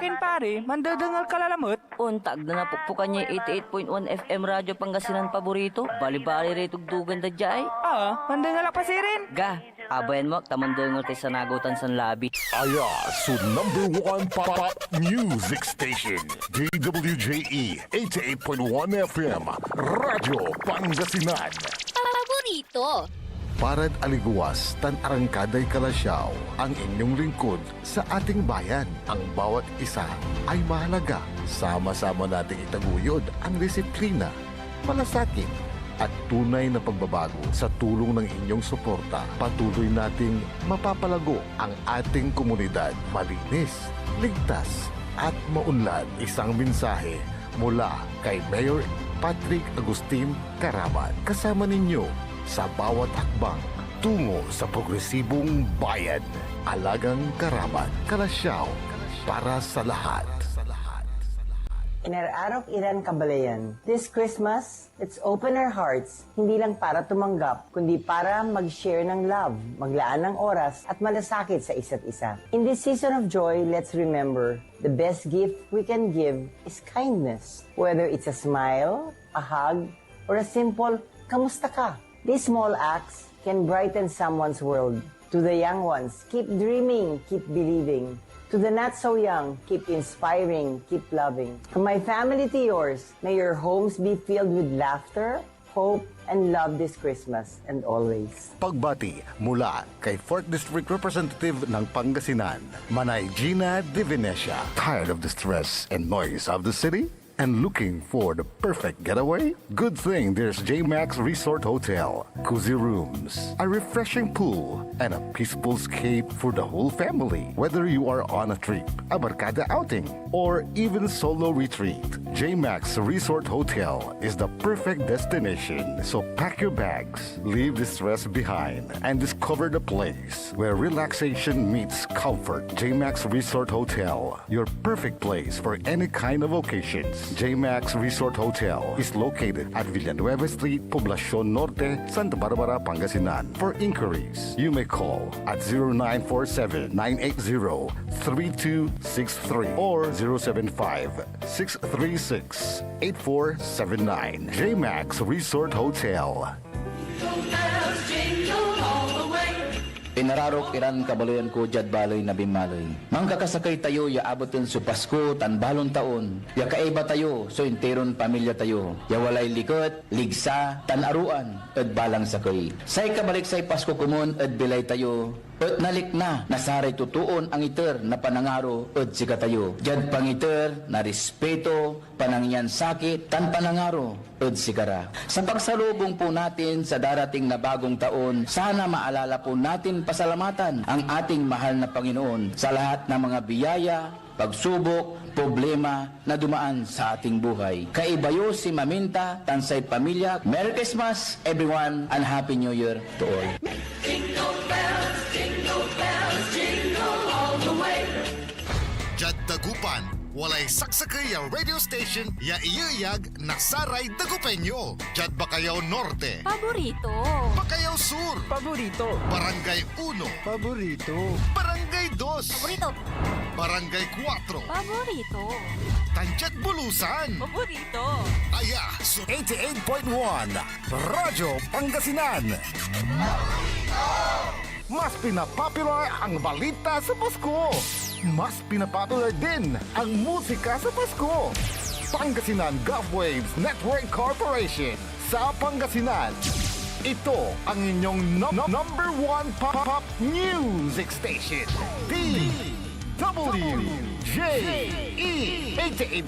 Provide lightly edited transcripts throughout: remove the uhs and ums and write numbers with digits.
rin pare, mandadangal kalalamot. Untag na napukpukan niya 88.1 FM Radyo Pangasinan paborito. Bali-bali rito dugan da jay. Mandangal pa si rin. Ga, abayan mo, tamandangal tayo sa nagutan sa labi. Aya, so #1 pop music station. DWJE 88.1 FM, Radyo Pangasinan. Paborito. Parad aliguas, tan arangkaday kalasyaw, ang inyong lingkod sa ating bayan. Ang bawat isa ay mahalaga. Sama-sama nating itaguyod ang disiplina, malasakit, at tunay na pagbabago. Sa tulong ng inyong suporta, patuloy nating mapapalago ang ating komunidad. Malinis, ligtas, at maunlad. Isang mensahe mula kay Mayor Patrick Agustin Caraman. Kasama ninyo sa bawat hakbang tungo sa progresibong bayan. Alagang Caraman, Kalasyaw, para sa lahat. Inararok Iran Kabalayan. This Christmas, let's open our hearts, hindi lang para tumanggap, kundi para mag-share ng love, maglaan ng oras, at malasakit sa isa't isa. In this season of joy, let's remember, the best gift we can give is kindness. Whether it's a smile, a hug, or a simple, kamusta ka? These small acts can brighten someone's world. To the young ones, keep dreaming, keep believing. To the not so young, keep inspiring, keep loving. From my family to yours, may your homes be filled with laughter, hope, and love this Christmas and always. Pagbati mula kay 4th District Representative ng Pangasinan, Manay Gina De Venecia. Tired of the stress and noise of the city? And looking for the perfect getaway? Good thing there's J-Max Resort Hotel. Cozy rooms, a refreshing pool, and a peaceful escape for the whole family. Whether you are on a trip, a barkada outing, or even solo retreat, J-Max Resort Hotel is the perfect destination. So pack your bags, leave the stress behind, and discover the place where relaxation meets comfort. J-Max Resort Hotel, your perfect place for any kind of occasions. J-Max Resort Hotel is located at Villanueva Street, Poblacion Norte, Santa Barbara, Pangasinan. For inquiries, you may call at 0947-980-3263 or 075-636-8479. J-Max Resort Hotel. Pinararok Iran Kabaloyan ko jad baloy na bimaloy. Mangkakasakay tayo ya abotin su Pasko tan balon taon. Ya kaiba tayo so interon pamilya tayo. Ya walay likot, ligsa, tan aruan ed balang sakay. Say kabalik say Pasko kumon ed bilay tayo. At nalik na, nasaray tutuon ang iter na panangaro at sika tayo. Jad pangiter na respeto, panangyan sakit, tan panangaro at sikara. Sa pagsalubong po natin sa darating na bagong taon, sana maalala po natin pasalamatan ang ating mahal na Panginoon sa lahat ng mga biyaya, pagsubok, problema na dumaan sa ating buhay. Kaibayo si Maminta, tansay pamilya. Merry Christmas everyone and Happy New Year to all. Jad Dagupan, walay saksakay ya radio station ya iyayag nasaray Dagupenyo. Jad Bacayao Norte, Paborito. Bacayao Sur, Paborito. Barangay 1, Paborito. Barangay 2, Paborito. Barangay 4, Paborito. Tanchat Bulusan. Paborito. Aya, so 88.1, Radyo Pangasinan. Mas pinapopular ang balita sa Pasko. Mas pinapopular din ang musika sa Pasko. Pangasinan Golfwaves Network Corporation sa Pangasinan. Ito ang inyong number one pop music station. DWJE 88.1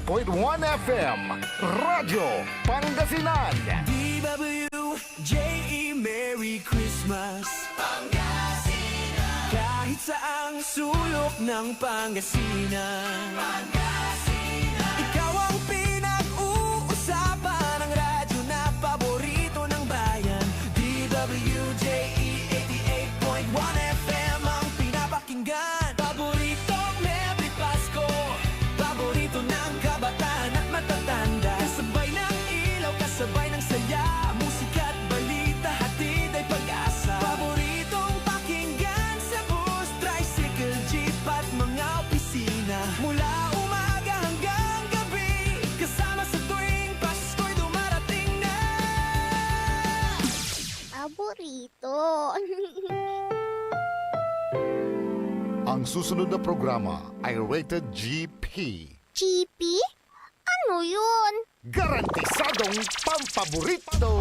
FM Radyo Pangasinan. DWJE Merry Christmas Pangasinan. Kahit saang sulok ng Pangasinan, ikaw ang pinag-uusapan ng radyo na paborito ng bayan. DWJE 88.1 FM ang pinapakinggan. Paboritong Merry Pasko, paborito ng kabataan at matatanda. Kasabay ng ilaw, kasabay ng saya, musika at balita, hatid ay pag-asa. Paboritong pakinggan sa bus, tricycle, jeep at mga opisina. Mula paborito. Ang susunod na programa ay rated GP. Chippy? Ano yun? Garantisadong pampaborito!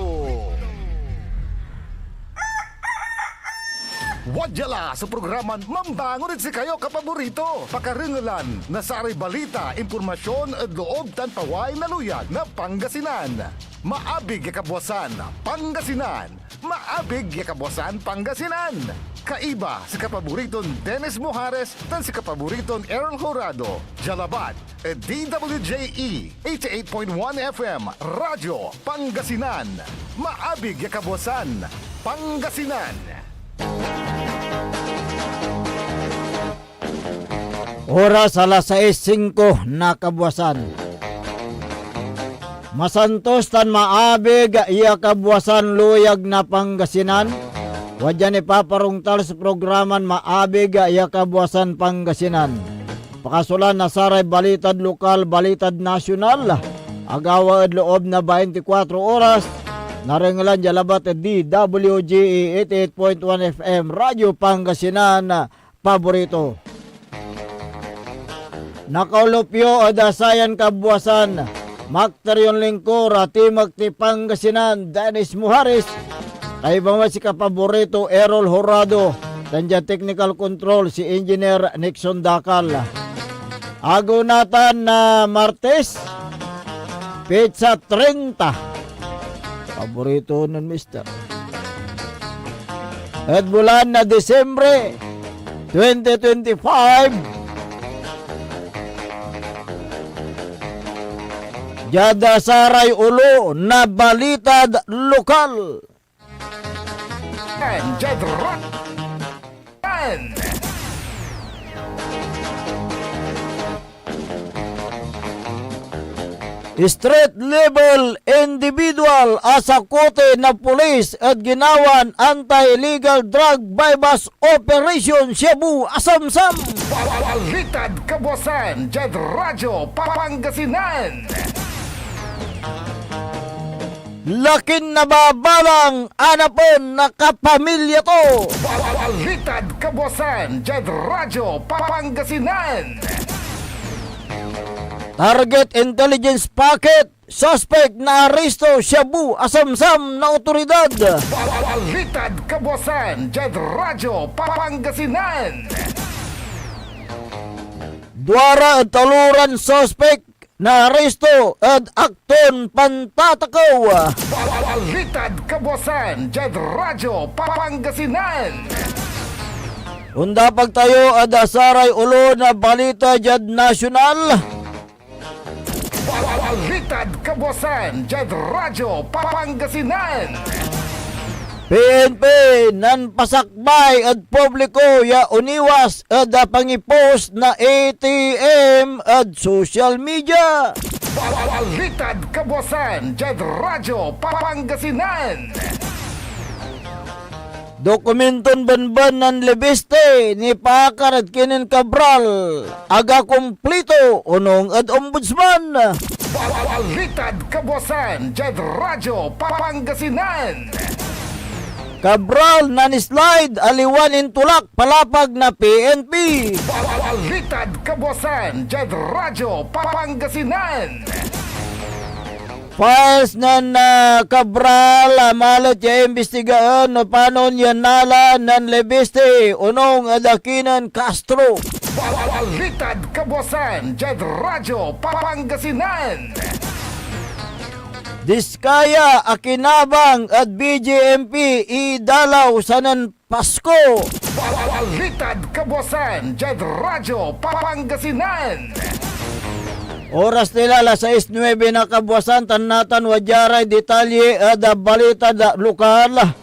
Wadyala sa programan Mambangon si kayo kapaborito. Pakaringalan na saray balita, impormasyon at loob tan paway na luyag na Pangasinan. Maabig ya kabwasan Pangasinan. Maabig ya kabwasan Pangasinan. Kaiba si kapaboriton Dennis Mojares tan si kapaboriton Errol Horado. Jalabat at DWJE 88.1 FM Radyo Pangasinan. Maabig ya kabwasan Pangasinan. Oras alas 6:05 na kabuwasan. Masantos tan maabig iya kabuwasan luyag na Pangasinan. Wadyan ipaparungtal sa programan maabig iya kabuwasan Pangasinan. Pakasulan na saray balitad lokal, balitad nasyonal. Agawa at loob na 24 oras. Naringalan jalabat DWGE 88.1 FM Radyo Pangasinan paborito. Nakaulupyo o dasayan kabuwasan Makterion Lingkura Timag ti Pangasinan Dennis Mojares. Kay bang si kapaborito Errol Horado. Tanja technical control si Engineer Nixon Dakal. Agunatan na Martes Pizza 30. Paborito nun, mister. At bulan na Desembre 2025. Jada saray ulo na balitad lokal. And Jedra. Street level individual asakote na pulis at ginawan anti-illegal drug bypass operation Cebu Asamsam. Balitad kabuwasan Jed Radyo Pangasinan. Lakin nababalang anapon na kapamilya to. Balitad kabuwasan Jed Radyo Pangasinan. Target intelligence packet, suspect na aresto Cebu Asamsam na otoridad. Balitad kabuwasan Jed Radyo Pangasinan. Duara at taluran suspect na aresto at akton pantatakaw. Balitad kabuwasan Jed Radyo Pangasinan. Unda pagtayo at asaray ulo na balita jad nasyonal. Balitad kabuwasan Jed Radyo Pangasinan. PNP nan pasakbay at publiko ya uniwas at pangipost na ATM at social media. Balitad kabuwasan Jed Radyo Pangasinan. Dokumenton banban ng lebeste ni Pakar at Kinin Cabral. Aga kumplito unong at ombudsman. Balitad kabuwasan Jed Radyo Pangasinan. Cabral nanislide aliwan intulak palapag na PNP. Balitad kabuwasan Jed Radyo Pangasinan. Files nan Cabral malot ya imbestigaan no panon yan nala nan lebeste unong adakinan Castro. Balitad kabuwasan Jed Radyo Pangasinan. Diskaya akinabang at BJMP idalaw sanan Pasko. Balitad kabuwasan Jed Radyo Pangasinan. Oras nila alas 6:09 na kabuwasan tanatan wadyaray detalye at balita da lokal.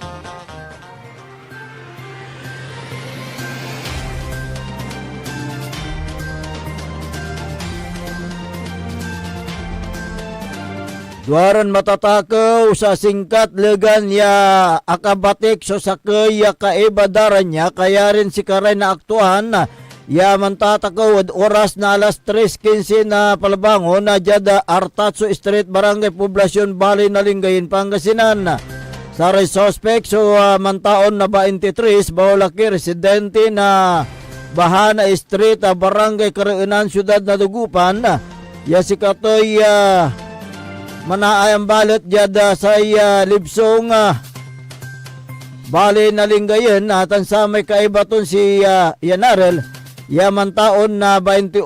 Duaran matatakaw sa singkat legan ya akabatik so sakay ya kaibadaran niya kaya rin si karay na aktuhan ya mantatakaw at oras na alas 3:15 na palabango na Jada Artatso Street Barangay Poblacion Bali Nalingayin Pangasinan. Saray suspect so mantaon na 23 Baolaki residente na Bahana Street, Barangay Kareunan, Syudad na Dugupan. Ya si katoy manaay ang balot jada sa libsong bali na linggayen atan sa may kaibaton si Yanarel. Ya mantaon na 21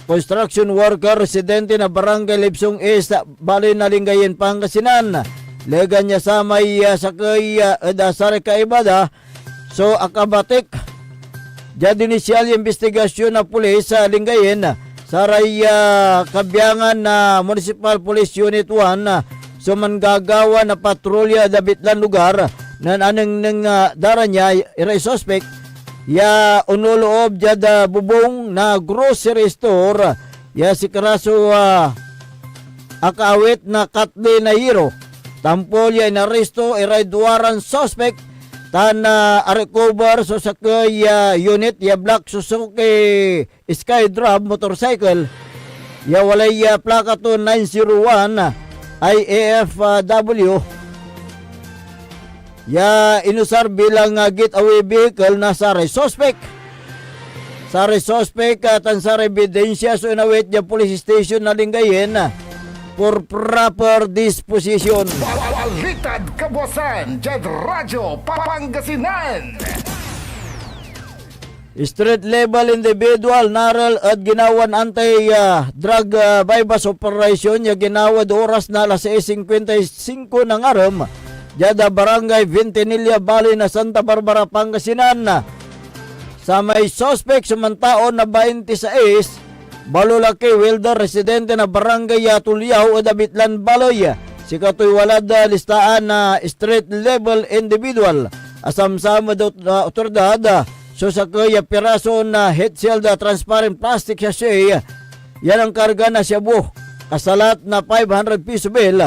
construction worker residente na Barangay Libsong East, bali na linggayen, Pangasinan. Lega niya sa may sakay dasare kaibada. So akabatik jadi inisyal investigasyon na pulis sa Lingayen saray kabyangan na Municipal Police Unit 1 so manggagawa na patrolya dabitlan lugar nan aneng neng dara niya iray suspect ya unuloob jada bubong na grocery store ya si karaso akawit na katli na hero. Tampol ya inaresto iray duwaran suspect tan recover so sa unit ya black Suzuki Skydrive motorcycle ya walay plaka to 901 IAFW ya inusar bilang getaway vehicle na saray suspect. Saray suspect tan saray ebidensya so inawit ya police station na Lingayen for proper disposition. Balitad Kabuasan, Jad Radyo Pangasinan. Street level individual naral at ginawan anti-drug bypass operation ya ginawad oras na alas 6:55 ng aram jada Barangay Ventanilla, Bali na Santa Barbara, Pangasinan. Sa may suspect sumantaon na 26 Balulaki welder residente na Barangay Tulyaw o Dabitlan, Baloy. Si katoy walad listaan na street level individual. Asamsama daw otoridad so sa kaya piraso na head shield transparent plastic sachet. Yan ang karga na shabu. Kasalat na 500 piso bill.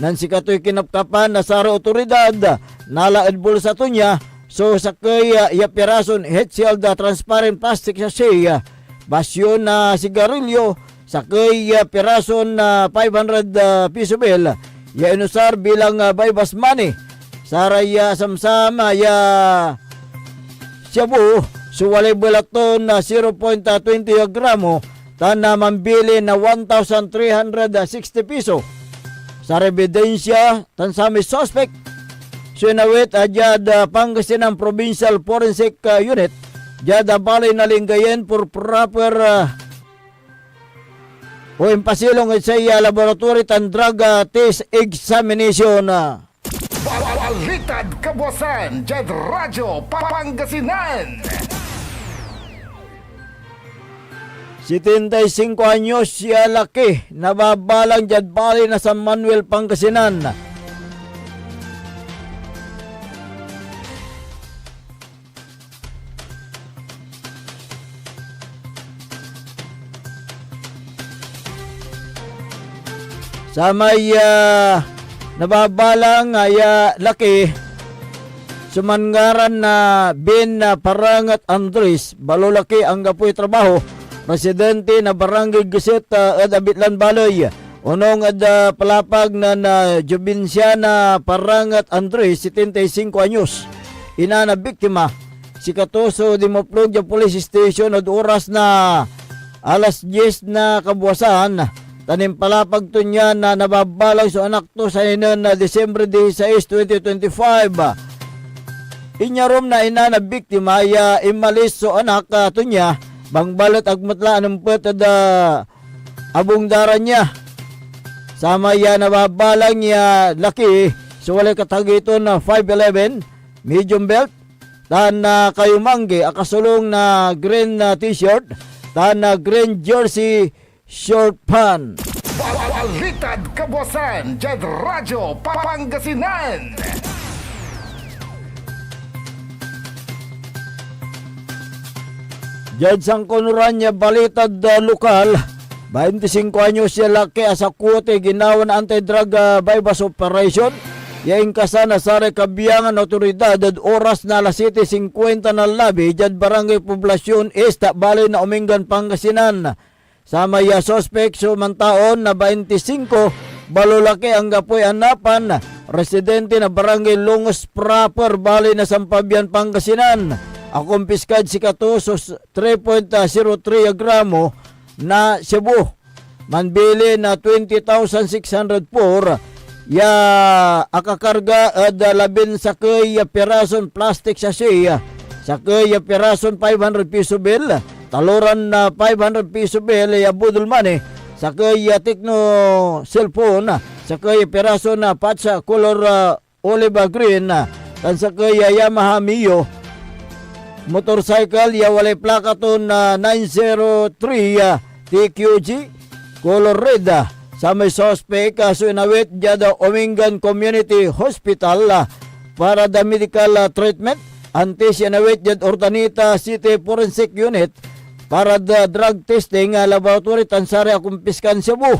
Nan si katoy kinapkapan na sa otoridad nalaad bulsa to niya. So sa kaya piraso head shield transparent plastic sachet. Basyon na sigarilyo sa kay pirason na 500 piso bill ya inusar bilang bypass money saray samsama ya shabu so walay bulaton na 0.20 gramo tan na mambili na 1,360 piso sa ebidensya tan sa may suspect so inawit adyad Pangasinan Provincial Forensic Unit jada Bali na Lingayen for proper o impasilong sa laboratory tan drug test examination. Balitad Kabuasan, Jad Radyo Pangasinan. 75 anyos siya laki nababalang jad Bali na San Manuel, Pangasinan. Sa may nababalang laki sumangaran na Ben Parangat Andres Balulaki ang gapoy trabaho residente na Barangay Giset at Abitlan, Baloy. Unong palapag na Jubinsiana Parangat Andres 75 anyos ina na biktima si katoso dimoplog sa police station od oras na alas 10 na kabuwasan. Tanim palapag to niya na nababalang so anak to sa inon na Desembre 16, 2025. Inyarom na ina na biktima ya imalis so anak to niya bang balot agmatla ng putada abong dara niya. Sama ya nababalang niya laki so walay katagito na 5'11", medium belt, tan na kayumanggi akasulong na green t-shirt, tan na green jersey short pan. Balitad Kabuasan, Jad Radyo Pangasinan. Jad sang konuran niya balitad lokal 25 anyos siya laki asakuti ginawan anti-drug bypass operation. Yaing kasana sare kabiyangan otoridad at oras na alas 7:50 na labi jad Barangay Poblasyon Esta, Bali na Umingan, Pangasinan. Sama ya suspect sumantaon na 25 balulaki ang gapoy anapan residente na barangay Longos Proper, Bali na Sampabian, Pangasinan. Akumpiskad si Katusos 3.03 gramo na Cebu. Manbili na 20,604 ya akakarga ad labin sa kay pirason plastic sachet sa kay pirason 500 piso bill, taluran na 500 piso bill ya budol money sa kay Tecno cellphone sa kay pirason na patsa color olive green tan sa kay Yamaha Mio motorcycle ya walay plaka ton 903 TQG color red sa may suspect kaso inawit jada Omingan Community Hospital para the medical treatment. Antes inawit jad Ordanita City Forensic Unit para the drug testing laboratory tansari akumpiskan Cebu.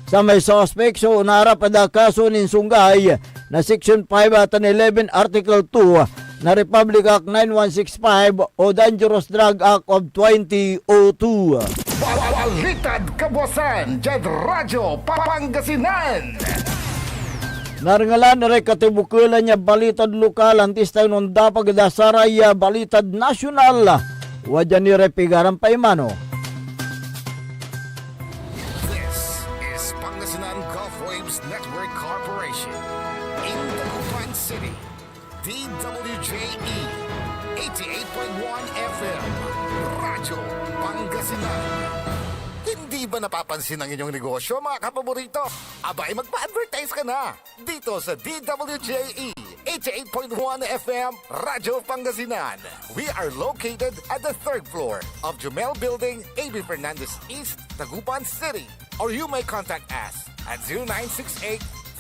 Sa may suspect so unara pada kaso nin sunggay na Section 5 at 11 Article 2 na Republic Act 9165 o Dangerous Drug Act of 2002. Balitad Kabuasan, Jed Radyo Pangasinan. Naringalan na rin katibukulan niya balitad lokal antis tayo nung dapag dasaray balitad nasyonal. Wadyan ni Repigaran Paimano. This is Pangasinan Gulf Waves Network Corporation in Dagupan City. DWJE 88.1 FM Radyo Pangasinan. Hindi ba napapansin ang inyong negosyo, mga kapaborito? Abay, magpa-advertise ka na dito sa DWJE 88.1 FM Radyo Pangasinan. We are located at the 3rd floor of Jumel Building, AB Fernandez East, Dagupan City. Or you may contact us at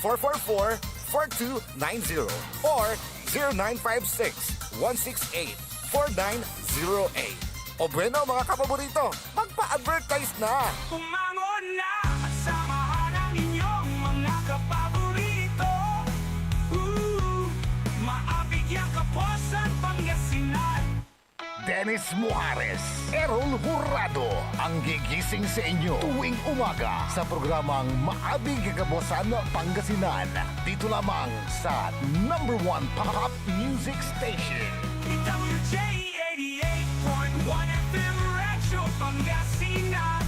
0968-444-4290 or 0956-168-4908. O bueno, mga kapaborito, magpa-advertise na! Umangon na, samahan ang inyong mga kapaborito. Maabigyan Kapuasan, Pangasinan. Dennis Muhares, Errol Hurado, ang gigising sa inyo tuwing umaga sa programang Maabig Kabuasan Pangasinan. Dito lamang sa #1 Pop Music Station. DWJ 88.1 FM Radyo Pangasinan.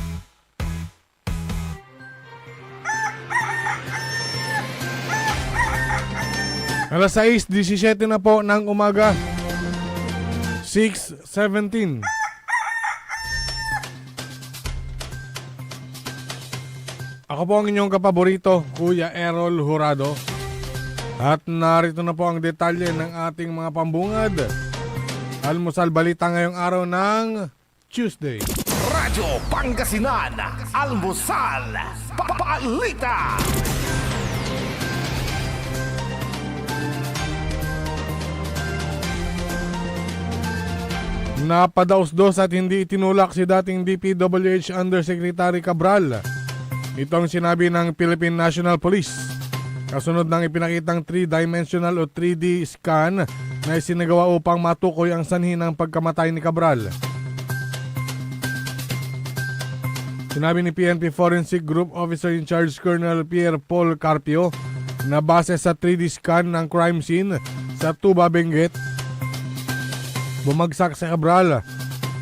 Alas 6:17 na po ng umaga. 6:17. Ako po ang inyong kapaborito, Kuya Errol Hurado. At narito na po ang detalye ng ating mga pambungad. Almusal balita ngayong araw ng Tuesday. Radyo Pangasinan, Almusal, Balita. Napadaos-dos at hindi itinulak si dating DPWH Undersecretary Cabral. Ito ang sinabi ng Philippine National Police. Kasunod ng ipinakitang 3-dimensional o 3D scan na isinagawa upang matukoy ang sanhi ng pagkamatay ni Cabral. Sinabi ni PNP Forensic Group Officer in Charge Colonel Pierre Paul Carpio na base sa 3D scan ng crime scene sa Tuba, Benguet, bumagsak si Cabral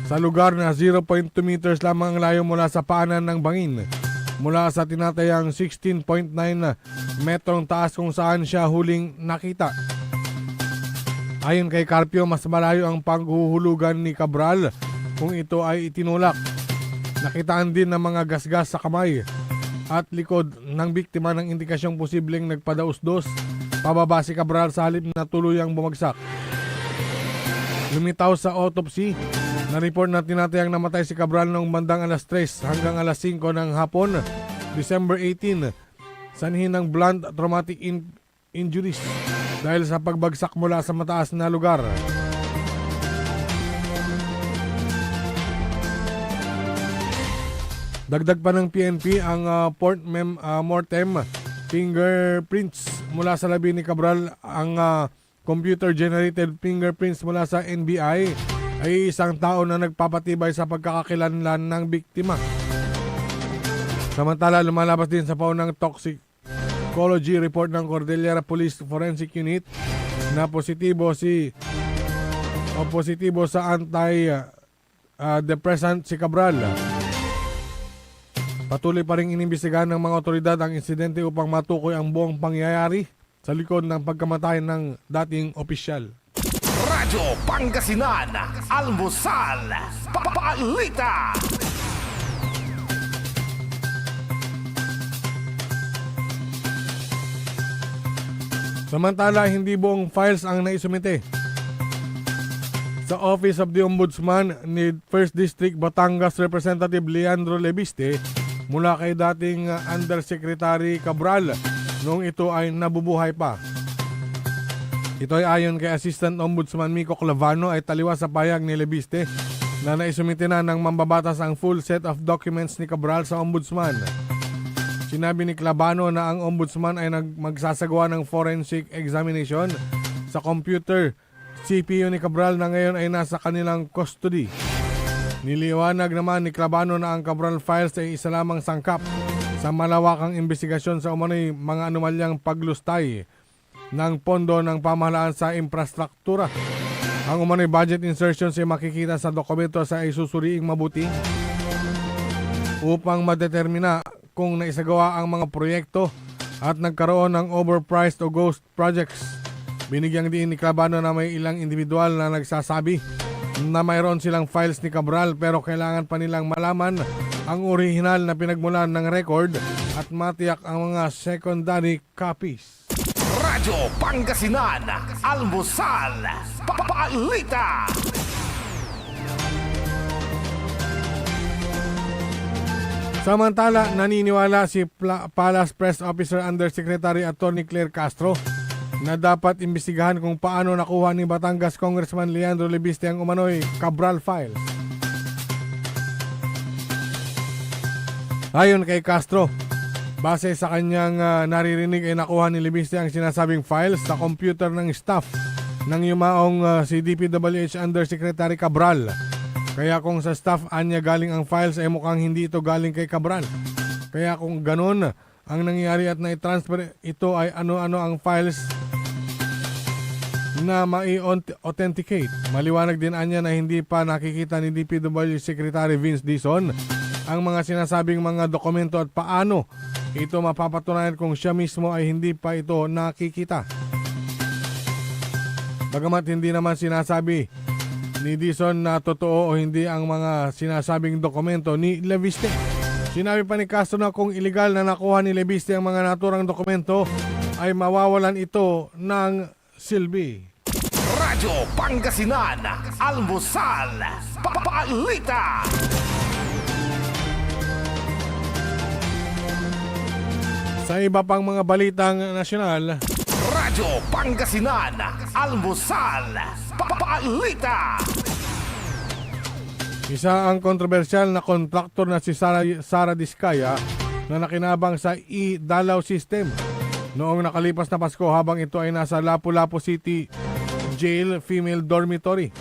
sa lugar na 0.2 meters lamang ang layo mula sa paanan ng bangin, mula sa tinatayang 16.9 metrong taas kung saan siya huling nakita. Ayon kay Carpio, mas malayo ang panghuhulugan ni Cabral kung ito ay itinulak. Nakitaan din ng mga gasgas sa kamay at likod ng biktima ng indikasyong posibleng nagpadaos-dos pababa si Cabral sa halip na tuluyang bumagsak. Lumitaw sa autopsy na report na tinatayang namatay si Cabral noong bandang alas 3 hanggang alas 5 ng hapon, December 18, sanhi ng blunt traumatic injuries dahil sa pagbagsak mula sa mataas na lugar. Dagdag pa ng PNP ang mortem fingerprints mula sa labi ni Cabral. Ang computer-generated fingerprints mula sa NBI ay isang tao na nagpapatibay sa pagkakakilanlan ng biktima. Samantala, lumalabas din sa paunang toxicology report ng Cordillera Police Forensic Unit na positibo sa anti-depressant si Cabral. Patuloy pa rin inimbestigahan ng mga otoridad ang insidente upang matukoy ang buong pangyayari sa likod ng pagkamatay ng dating opisyal. Radyo Pangasinan, Almusal, Balita. Samantala, hindi buong files ang naisumite sa Office of the Ombudsman ni 1st District Batangas Representative Leandro Lebiste mula kay dating Undersecretary Cabral noong ito ay nabubuhay pa. Ito ay ayon kay Assistant Ombudsman Miko Clavano ay taliwas sa payag ni Lebiste na naisumite na ng mambabatas ang full set of documents ni Cabral sa Ombudsman. Sinabi ni Clavano na ang Ombudsman ay magsasagawa ng forensic examination sa computer CPU ni Cabral na ngayon ay nasa kanilang custody. Niliwanag naman ni Clavano na ang Cabral files ay isa lamang sangkap sa malawakang investigasyon sa umano'y mga anomalyang paglustay ng pondo ng pamahalaan sa infrastruktura. Ang umano'y budget insertions ay makikita sa dokumento sa isusuriing mabuti upang madetermina kung naisagawa ang mga proyekto at nagkaroon ng overpriced o ghost projects. Binigyang diin ni Clavano na may ilang individual na nagsasabi na mayroon silang files ni Cabral pero kailangan pa nilang malaman ang orihinal na pinagmulan ng record at matiyak ang mga secondary copies. Radyo Pangasinan, Almusal, Balita. Samantala, naniniwala si Palace Press Officer Undersecretary Attorney Claire Castro na dapat imbestigahan kung paano nakuha ni Batangas Congressman Leandro Lebiste ang umano'y Cabral files. Ayon kay Castro, base sa kanyang naririnig ay nakuha ni Lebiste ang sinasabing files sa computer ng staff ng yumaong si DPWH Undersecretary Cabral. Kaya kung sa staff anya galing ang files ay mukhang hindi ito galing kay Cabral. Kaya kung ganun ang nangyayari at na-transfer ito ay ano-ano ang files na mai-authenticate. Maliwanag din anya na hindi pa nakikita ni DPWH Secretary Vince Dizon ang mga sinasabing mga dokumento at paano ito mapapatunayan kung siya mismo ay hindi pa ito nakikita. Bagamat hindi naman sinasabi ni Dizon na totoo o hindi ang mga sinasabing dokumento ni Lebiste. Sinabi pa ni Castro na kung illegal na nakuha ni Lebiste ang mga naturang dokumento ay mawawalan ito ng silbi. Radyo Pangasinan, Almusal, Balita. Sa iba pang mga balitang nasyonal, Radyo Pangasinan, Almusal, Balita. isa ang kontrobersyal na kontraktor na si Sara Diskaya na nakinabang sa e-Dalaw system noong nakalipas na Pasko habang ito ay nasa Lapu-Lapu City Jail Female Dormitory.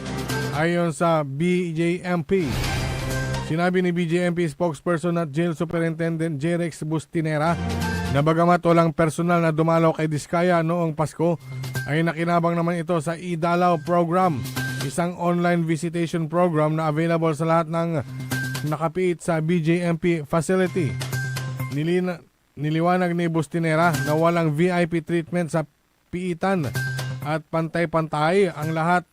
Ayon sa BJMP, sinabi ni BJMP spokesperson at Jail Superintendent Jerex Bustinera na bagamat walang personal na dumalaw kay Diskaya noong Pasko, ay nakinabang naman ito sa e-Dalaw program, isang online visitation program na available sa lahat ng nakapiit sa BJMP facility. Niliwanag ni Bustinera na walang VIP treatment sa piitan at pantay-pantay ang lahat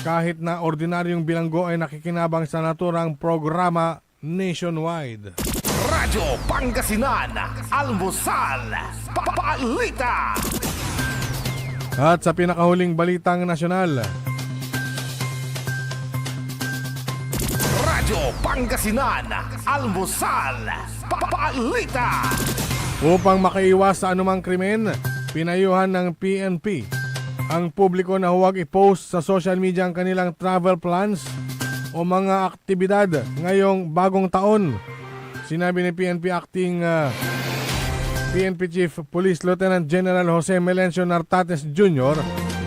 kahit na ordinaryong bilanggo ay nakikinabang sa naturang programa nationwide. Radyo Pangasinan, Almusal, Balita. At sa pinakahuling balitang nasyonal, Radyo Pangasinan, Almusal, Balita. upang makaiwas sa anumang krimen, pinayuhan ng PNP ang publiko na huwag i-post sa social media ang kanilang travel plans o mga aktibidad ngayong bagong taon. Sinabi ni PNP Chief Police Lieutenant General Jose Melencio Nartates Jr.,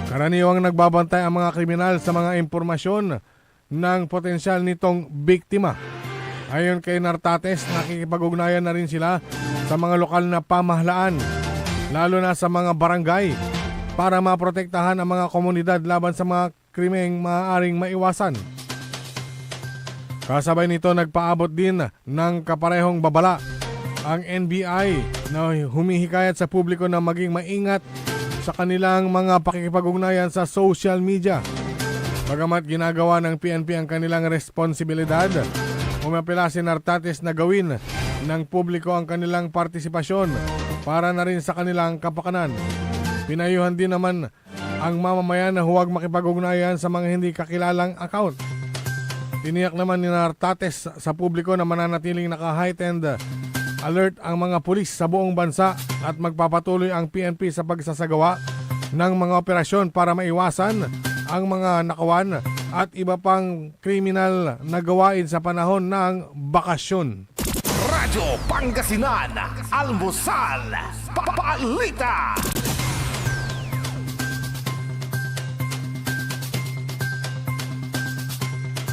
karaniwang nagbabantay ang mga kriminal sa mga impormasyon ng potensyal nitong biktima. Ayon kay Nartates, nakikipag-ugnayan na rin sila sa mga lokal na pamahalaan lalo na sa mga barangay para maprotektahan ang mga komunidad laban sa mga krimeng maaaring maiwasan. Kasabay nito nagpaabot din ng kaparehong babala ang NBI na humihikayat sa publiko na maging maingat sa kanilang mga pakikipag-ugnayan sa social media. Bagamat ginagawa ng PNP ang kanilang responsibilidad, umapela si Nartates na gawin ng publiko ang kanilang partisipasyon para na rin sa kanilang kapakanan. Pinayuhan din naman ang mamamayan na huwag makipag-ugnayan sa mga hindi kakilalang account. Tiniyak naman ni Nartates sa publiko na mananatiling naka-heightened alert ang mga pulis sa buong bansa at magpapatuloy ang PNP sa pagsasagawa ng mga operasyon para maiwasan ang mga nakawan at iba pang kriminal na gawain sa panahon ng bakasyon. Radyo Pangasinan, Almusal, Balita.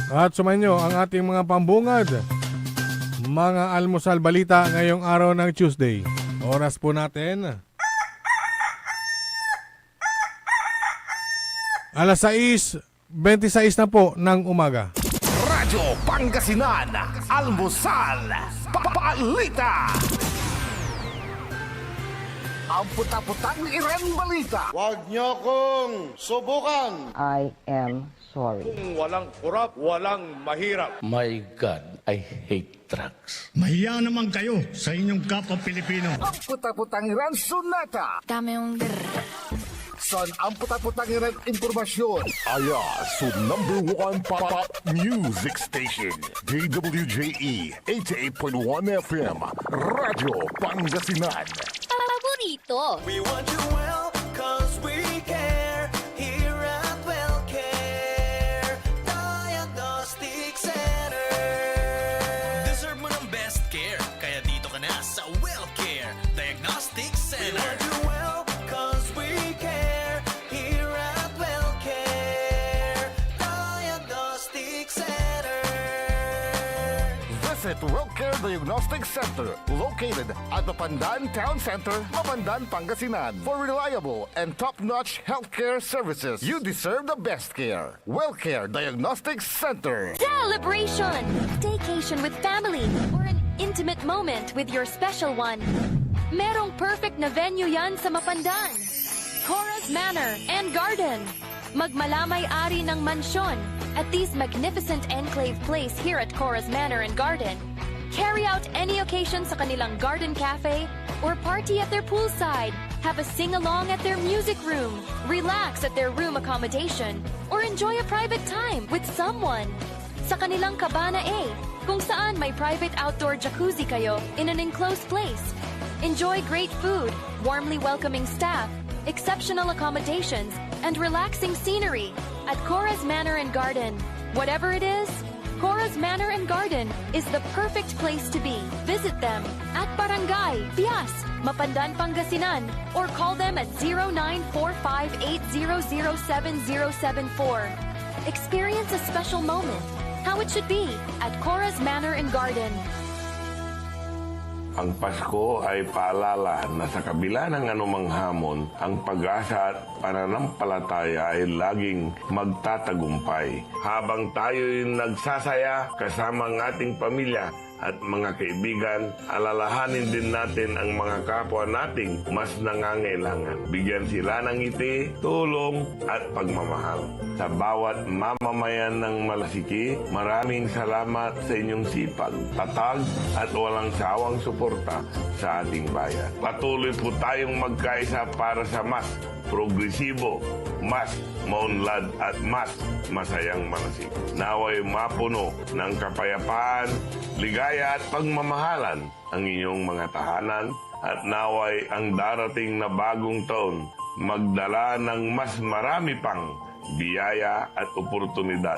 At sumainyo ang ating mga pambungad, mga almusal balita ngayong araw ng Tuesday. Oras po natin 6:26 na po ng umaga. Radyo Pangasinan, Almusal, Balita. Ang puta-putang Iren Balita. Huwag niyo kong subukan. I am sorry. Walang kurap, walang mahirap. My God, I hate drugs. Mahiya naman kayo sa inyong kapwa Pilipino. Ang puta-putang Iren Sunata. Dame yung Son, ang puta-putang Iren Impormasyon. Aya, so #1 pop music station. DWJE 88.1 FM. Radyo Pangasinan. paborito. We want you well, cause we care. Here at WellCare Diagnostic Center. Deserve mo ng best care, kaya dito ka na sa WellCare Diagnostic Center. We want you well, cause we care. Here at WellCare Diagnostic Center. Visit WellCare Diagnostic Center, located at the Pandan Town Center, Mapandan, Pangasinan. For reliable and top-notch healthcare services, you deserve the best care. WellCare Diagnostic Center. Celebration! Staycation with family or an intimate moment with your special one. Merong perfect na venue yan sa Mapandan. Cora's Manor and Garden. Magmalamay-ari ng mansyon at this magnificent enclave place here at Cora's Manor and Garden. Carry out any occasion sa kanilang garden cafe or party at their poolside. Have a sing-along at their music room. Relax at their room accommodation or enjoy a private time with someone. Sa kanilang Cabana A, kung saan may private outdoor jacuzzi kayo in an enclosed place. Enjoy great food, warmly welcoming staff, exceptional accommodations, and relaxing scenery at Cora's Manor and Garden. Whatever it is, Cora's Manor and Garden is the perfect place to be. Visit them at Barangay Pias, Mapandan, Pangasinan, or call them at 0945-800-7074. Experience a special moment, how it should be at Cora's Manor and Garden. Ang Pasko ay paalala na sa kabila ng anumang hamon, ang pag-asa at pananampalataya ay laging magtatagumpay. Habang tayo'y nagsasaya kasama ang ating pamilya at mga kaibigan, alalahanin din natin ang mga kapwa nating mas nangangailangan. Bigyan sila ng ngiti, tulong at pagmamahal. Sa bawat mamamayan ng Malasiki, maraming salamat sa inyong sipag, tatag at walang sawang suporta sa ating bayan. Patuloy po tayong magkaisa para sa mas progresibo, mas maunlad at mas masayang Malasiki. Naway mapuno ng kapayapaan, ligaya at pagmamahalan ang inyong mga tahanan at naway ang darating na bagong taon magdala ng mas marami pang biyaya at oportunidad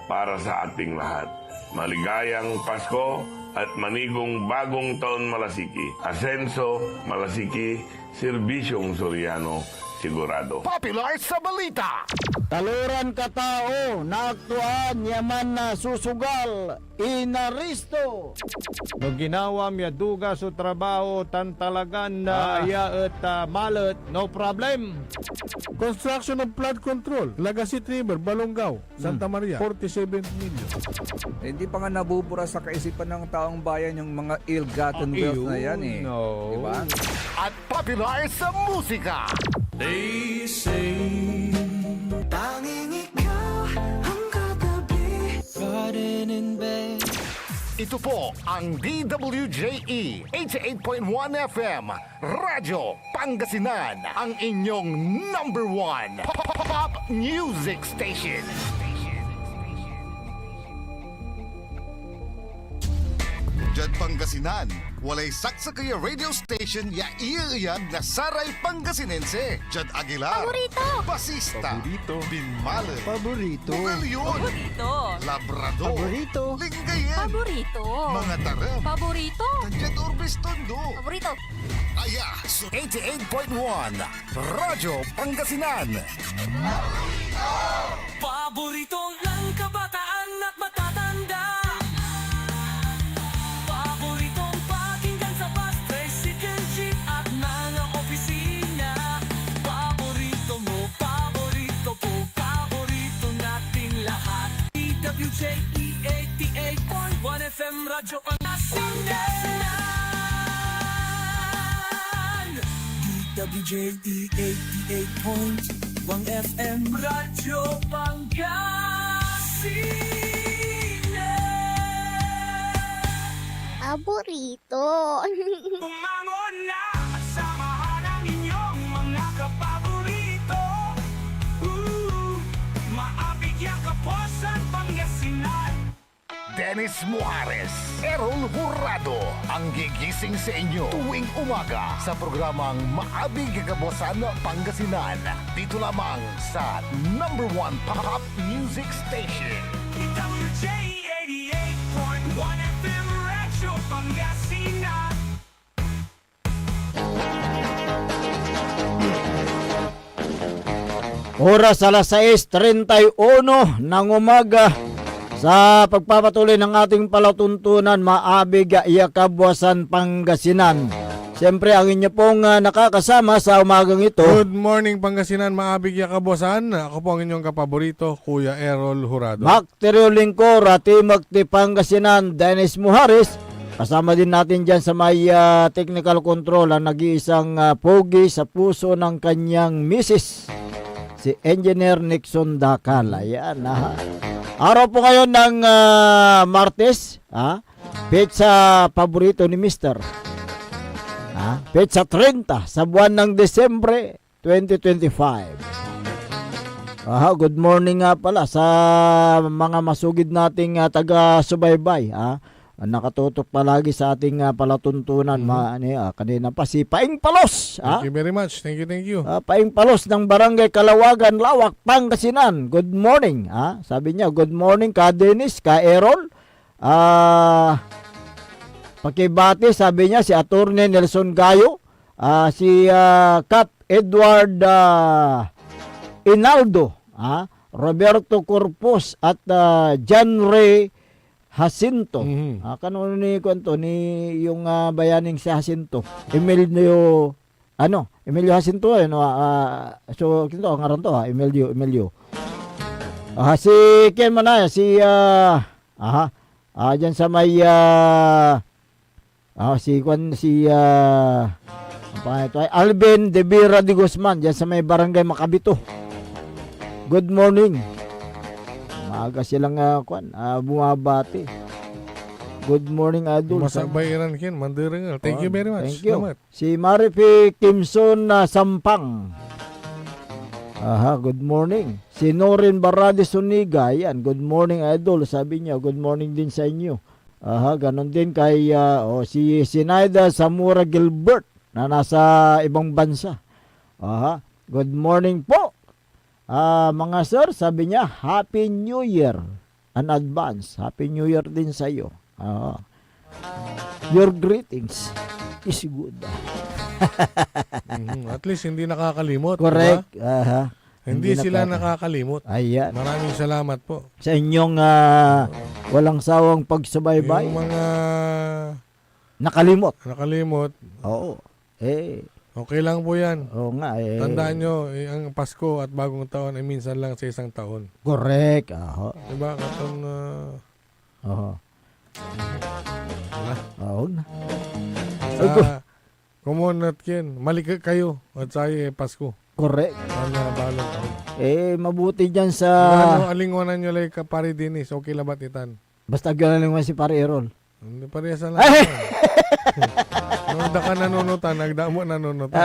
para sa ating lahat. Maligayang Pasko at manigong bagong taon Malasiki. Asenso, Malasiki, Serbisyong Soriano, sigurado. Popular sa balita. Taluran ka tao, naaktuan, yaman na susugal, inaristo. No ginawa miya duga sa trabaho tan talagan na iya at malet, no problem. Construction of flood control, Lagasit River, Balongaw, Santa Maria, 47 million. Hindi pa nga nabubura sa kaisipan ng taong bayan yung mga ill-gotten wealth na yan eh. No. Diba? At popular sa musika. They say tanging ikaw ang katabi pa rin in bed. Ito po ang DWJE 88.1 FM Radyo Pangasinan, ang inyong number one pop music station. Jad Pangasinan, walay saksa kaya radio station ya iiyag na saray Pangasinense. Jad Aguilar, Paborito! Basista, Binmale, Paborito. Bugalyon, Paborito! Labrador, Paborito. Lingayen, Paborito! mga tarem, Paborito! Jad Urbis Tondo. Paborito! Aya, so 88.1 Radyo Pangasinan. Paborito ng kabataan at matatanda. Paboritong pakinggan sa bus, tricycle, jeep at mga opisina. Paborito mo, paborito ko, paborito nating lahat. DWJE 88.1 FM Radyo Pangasinan. DWJE 88.1 FM Radyo Pangasinan. Paborito! Bumangon na at samahan ang inyong mga kapaborito. Maabigyan Kapuasan, Pangasinan. Dennis Muhares, Errol Hurado, ang gigising sa inyo tuwing umaga sa programang Maabig Kabuasan Pangasinan. Dito lamang sa number one pop music station. DWJE 88.1 FM Radyo Pangasinan. Oras alas 6:31 ng umaga. Sa pagpapatuloy ng ating palatuntunan, Maabig Kabuasan Pangasinan. Siyempre ang inyo pong nakakasama sa umagang ito. Good morning Pangasinan, Maabig Kabuasan. Ako po ang inyong kapaborito, Kuya Errol Hurado. Macterio Lingkor, Timog de Pangasinan, Dennis Muhares. Kasama din natin dyan sa may technical control ang nag-iisang pogi sa puso ng kanyang misis, si Engineer Nixon Dakal. Ayan, araw po ngayon ng Martes, pizza paborito ni Mr. Pizza 30 sa buwan ng Desembre 2025. Good morning nga pala sa mga masugid nating taga-subaybay. Nakatutok palagi sa ating palatuntunan. Kanina pa si Paing Palos. Thank you very much. Thank you. Paing Palos ng Barangay Kalawagan, Lawak, Pangasinan. Good morning. Sabi niya, good morning ka Dennis, ka Errol. Pakibati, sabi niya, si Attorney Nelson Gayo, si Cap Edward Inaldo, Roberto Corpus at John Ray Jacinto. Kanon ni kwento ni yung bayaning si Jacinto. Emilio Jacinto so kinto ang aran to Emilio. Si Ken Manaya si diyan sa may Alvin De Vera de Guzman diyan sa may Barangay Makabito. Good morning. Maaga silang bumabati. Good morning, Adol. Masabayaran kin, Mandiringal. Thank you very much. Thank you. Salamat. Si Marifi Kimson Sampang. Good morning. Si Norin Barade Suniga. Yan, good morning, Idol. Sabi niya, good morning din sa inyo. Ganon din kay si Sinaida Samura Gilbert na nasa ibang bansa. Good morning po. Mga sir, sabi niya, Happy New Year. An advance. Happy New Year din sa iyo. Your greetings is good. At least hindi nakakalimot. Correct. Diba? Aha. Hindi sila nakakalimot. Ayan. Maraming salamat po. Sa inyong walang sawang pagsubaybay. Yung mga Nakalimot. nakalimot, Oo. okay lang po yan. Oo nga. Tandaan nyo, ang Pasko at Bagong Taon ay minsan lang sa isang taon. Correct. Aho. Diba? Katong, Oo. Oo na. sa kumunat kin, malik kayo at sa'yo Pasko. Correct. Ano, Bagong Taon. Mabuti dyan sa... Ano, alingwanan nyo lang kapari dinis, okay labat itan. Basta gano'n lang si Pare Errol. Hindi parehas lang. Nung da ka nanunutan, nagdamo nanunutan.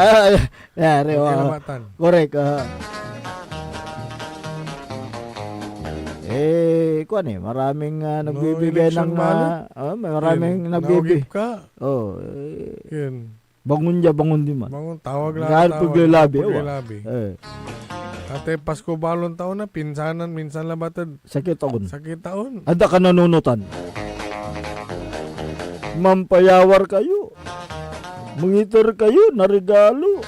Yari, Okay labatan. correct. Maraming nagbibigay election ng... ballot. maraming nagbibigay. Naugip ka. Oh, Yun. bangun dya, bangun di man. Bangon, tawag lang. Kahit paglalabi. Paglalabi. Eh, Ate, Pasko Balong Taon na, pinsanan, minsan labatad. sakit taon. Sakit taon. Ada ka nanunutan. Mampayawar kayo. Mangitor kayo na regalo.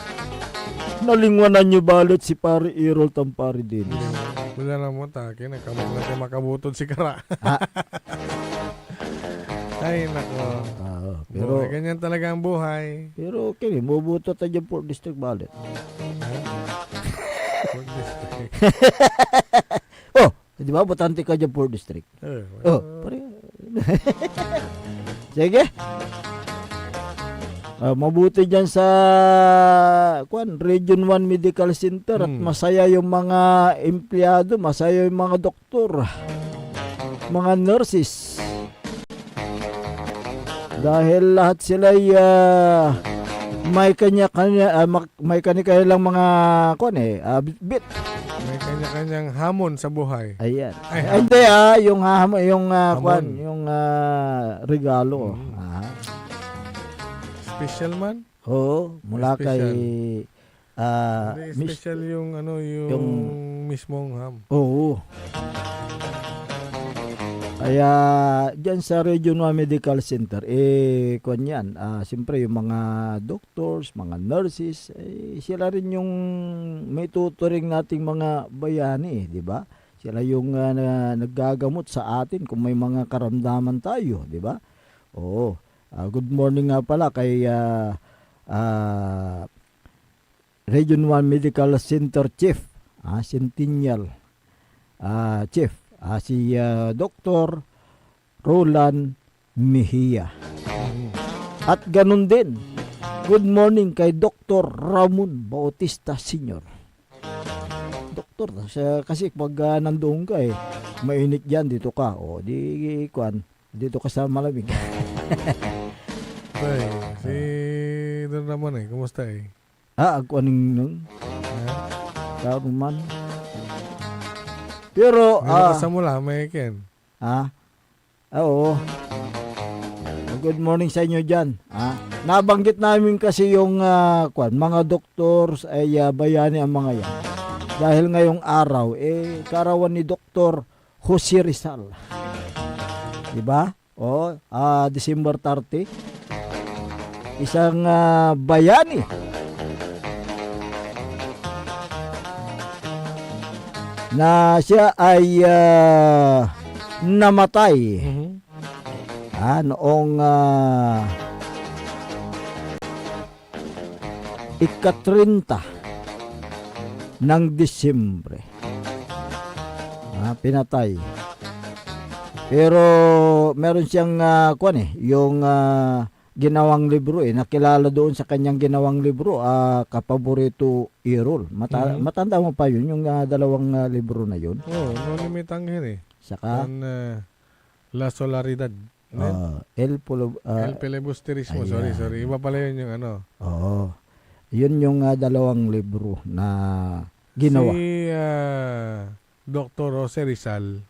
Nalingwanan nyo balit si Pare Errol Tampari din. Wala lang mo, takin. Kamag na kayo makabutod si Kara. Ay, nako. Pero, Ganyan talaga ang buhay. pero okay, mabuto tayo dyan Port District Ballot. Oh, di ba? Botante ka dyan Port District. Oh, pare. Sige. Mabuti dyan sa Region 1 Medical Center at masaya yung mga empleyado, masaya yung mga doktor, mga nurses. Dahil lahat sila may kanya-kanya lang mga bit. May kanya-kanyang hamon sa buhay. Ayan. Ay, Hindi yung regalo. Special man? Oo, mula kay Hindi, special yung mismong ham. Oo. Kaya dyan sa Region 1 Medical Center, kunyan, siyempre yung mga doctors, mga nurses, sila rin yung may tuturing nating mga bayani, di ba? Sila yung naggagamot sa atin kung may mga karamdaman tayo, di ba? Oo. Good morning nga pala kay Region 1 Medical Center Chief, Centennial Chief, si Dr. Roland Mejia. At ganun din, good morning kay Dr. Ramon Bautista Sr. Doktor, kasi pag nandoon ka mainit dyan, dito ka. O, dito ka sa malamig. Ay, si Don Ramon kumusta Ako aning nung. Man. Pero, sa mula, may ken. Oo. Good morning sa inyo dyan. Nabanggit namin kasi yung mga doctors ay bayani ang mga yan. Dahil ngayong araw, karawan ni Dr. Jose Rizal. Diba? December 30. Isang bayani. Na siya ay namatay noong ika-30 ng Disyembre. Pinatay. Pero meron siyang yung ginawang libro nakilala doon sa kanyang ginawang libro, Kapaborito Errol. Matanda mo pa yun, yung dalawang libro na yun. No limitang yun Saka La Solaridad. El Filibusterismo. Sorry. Iba pala yun yung Yun yung dalawang libro na ginawa. Si Dr. Jose Rizal,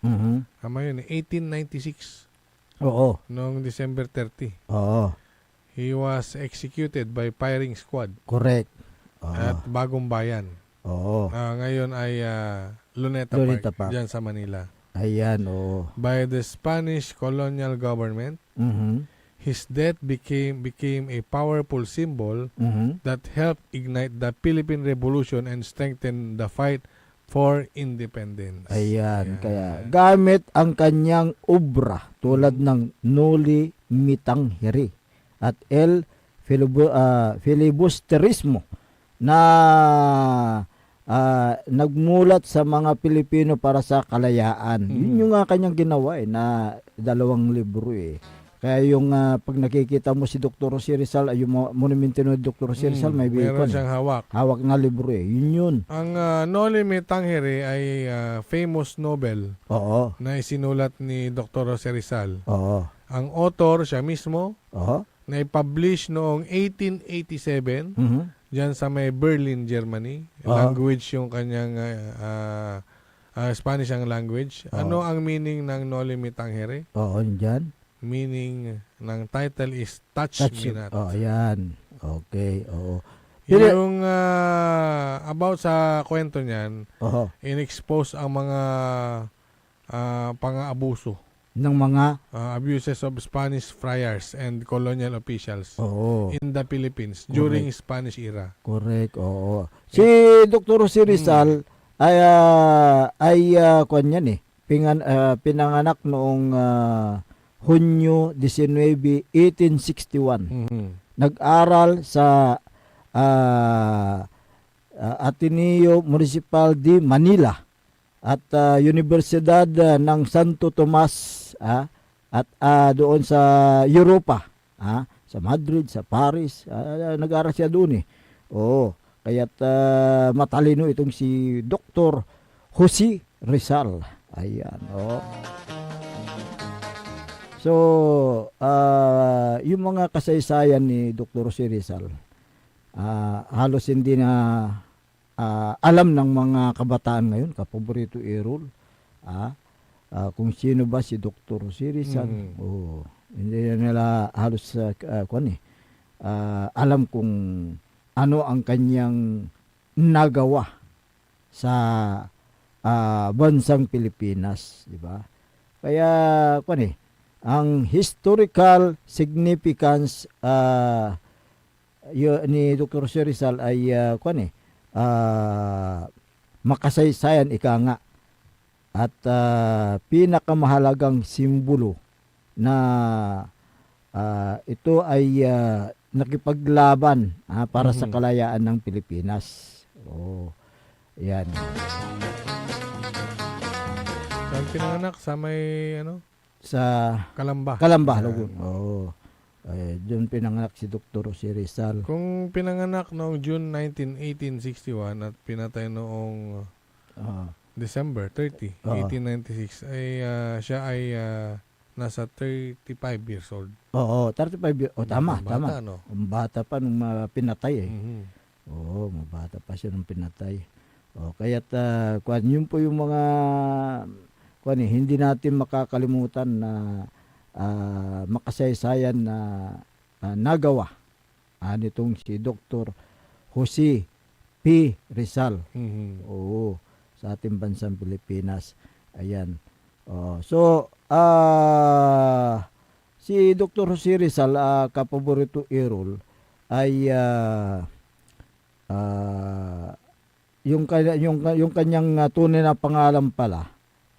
ama yun 1896. Oo. Noong December 30. Oo. He was executed by firing squad. Correct. At Bagong Bayan. Oo. Ngayon ay Luneta Park, dyan sa Manila. Ayan, By the Spanish colonial government, His death became a powerful symbol that helped ignite the Philippine Revolution and strengthen the fight for independence. Ayan, kaya gamit ang kanyang obra tulad ng Noli Me Tangere at El Filibusterismo na nagmulat sa mga Pilipino para sa kalayaan. Yun yung kanyang ginawa na 2 libro eh. Kaya yung pag nakikita mo si Dr. Jose Rizal, yung monumento ni Dr. Jose Rizal, may meron siyang hawak. Hawak na libro eh. Yun. Ang Noli Me Tangere ay famous novel na isinulat ni Dr. Jose Rizal. Ang author, siya mismo, na i-publish noong 1887 dyan sa may Berlin, Germany. Language yung kanyang Spanish ang language. Ano ang meaning ng Noli Me Tangere? Dyan. Meaning ng title is Touch Me Not. Ayan. Okay, Yung about sa kwento niyan, in-expose ang mga pang-aabuso ng mga abuses of Spanish friars and colonial officials in the Philippines during Spanish era. Correct, Si Dr. Jose Rizal ay kanyan pinanganak noong Hunyo 19, 1861. Nag-aral sa Ateneo Municipal de Manila at Universidad ng Santo Tomas at doon sa Europa, sa Madrid, sa Paris, nag-aral siya doon eh. Kaya't matalino itong si Dr. Jose Rizal. Ayan, So, yung mga kasaysayan ni Dr. Jose Rizal, halos hindi na alam ng mga kabataan ngayon, kapaborito Errol, kung sino ba si Dr. Jose Rizal. Hindi na nila halos alam kung ano ang kanyang nagawa sa bansang Pilipinas, di ba? Kaya ang historical significance ni Dr. Jose Rizal ay makasaysayan ika nga at pinakamahalagang simbolo na ito ay nakipaglaban para sa kalayaan ng Pilipinas. Yan. Saan pinanganak? Sa may sa Calamba. Laguna. Doon pinanganak si Dr. Jose Rizal. Kung pinanganak noong June 19, 1861 at pinatay noong December 30, 1896, ay siya ay nasa 35 years old. 35 years. Tama. Bata, no? Bata pa nung pinatay eh. Mabata pa siya nung pinatay. Kaya't yun po yung mga hindi natin makakalimutan na makasaysayan na nagawa nitong si Dr. Jose P. Rizal sa ating bansang Pilipinas. Ayan. Si Dr. Jose Rizal, kapaborito Errol, ay yung kanyang tunay na pangalan pala.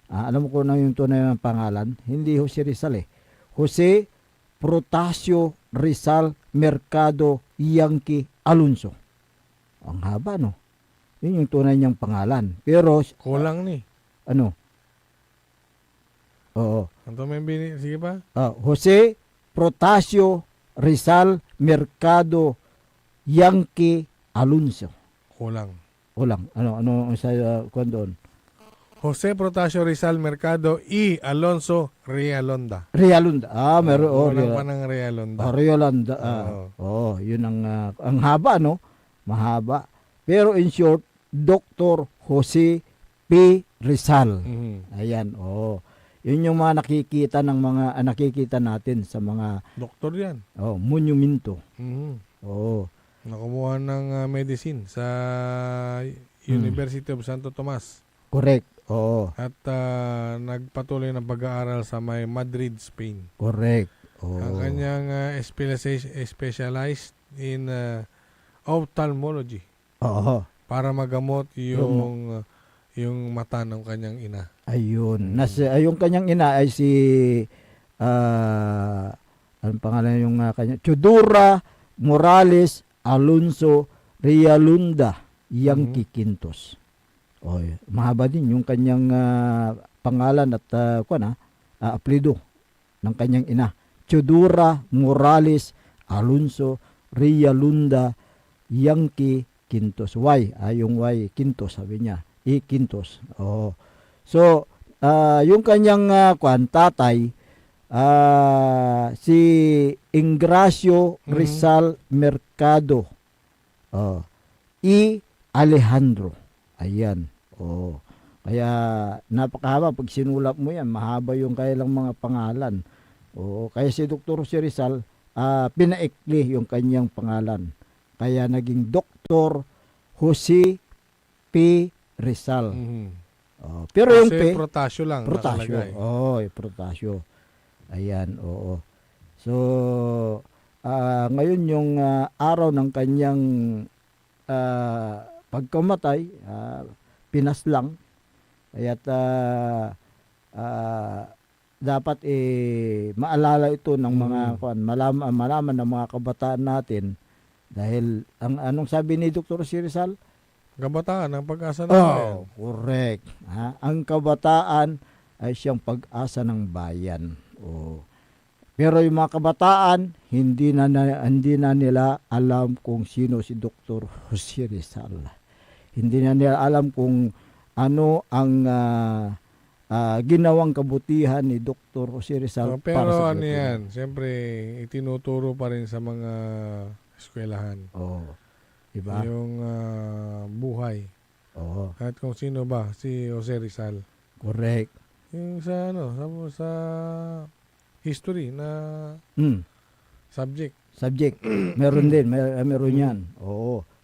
Alam mo ko na yung tunay na pangalan, hindi Jose Rizal Jose Protasio Rizal Mercado Yankee Alonso. Ang haba, no? Yun yung tunay niyang pangalan. Pero kulang ni. Ano? Sige pa? Jose Protasio Rizal Mercado Yankee Alonso. Kulang. Ano sa doon? Jose Protasio Rizal Mercado Alonso Realonda. Meron. Kulang pa ng Realonda. Realonda. Yun ang haba, no? Mahaba. Pero in short, Dr. Jose P. Rizal. Ayan, yun yung mga nakikita natin sa mga doktor yan. monumento. Nakumuha ng medicine sa University of Santo Tomas. Correct. At nagpatuloy ng pag-aaral sa may Madrid, Spain. Correct. Ang kanyang specialized in ophthalmology Oo. para magamot yung mata ng kanyang ina. Ayun. Yung kanyang ina ay si anong pangalan yung kanya? Chudura Morales Alonso Rialunda Yankee Quintos. Mahaba din yung kanyang pangalan at apelyido ng kanyang ina. Chudura Morales Alonso Rialunda Yankee Quintos. Yung Y Quintos sabi niya. Quintos. So, yung kanyang tatay, si Ingracio Rizal Mercado. Alejandro. Ayan. Kaya napakahaba. Pag sinulap mo yan, mahaba yung kailang mga pangalan. Kaya si Dr. Jose Rizal, pinaikli yung kanyang pangalan. Kaya naging Dr. Jose P. Rizal. Pero yung P, protasyo lang. Protasyo. Protasyo. Ayan, So, ngayon yung araw ng kanyang pagkamatay, pinaslang. Kaya't dapat maalala ito ng mga malaman ng mga kabataan natin dahil anong sabi ni Dr. Rizal? Kabataan ang pag-asa ng bayan. Correct. Ang kabataan ay siyang pag-asa ng bayan. Pero yung mga kabataan, hindi na nila alam kung sino si Dr. Jose Rizal. Hindi na nila alam kung ano ang ginawang kabutihan ni Dr. Jose Rizal. Pero ano yan, siyempre itinuturo pa rin sa mga eskwelahan. Diba? Yung buhay. At kung sino ba si Jose Rizal. Correct. Yung sa sa history na subject. Meron din, meron yan.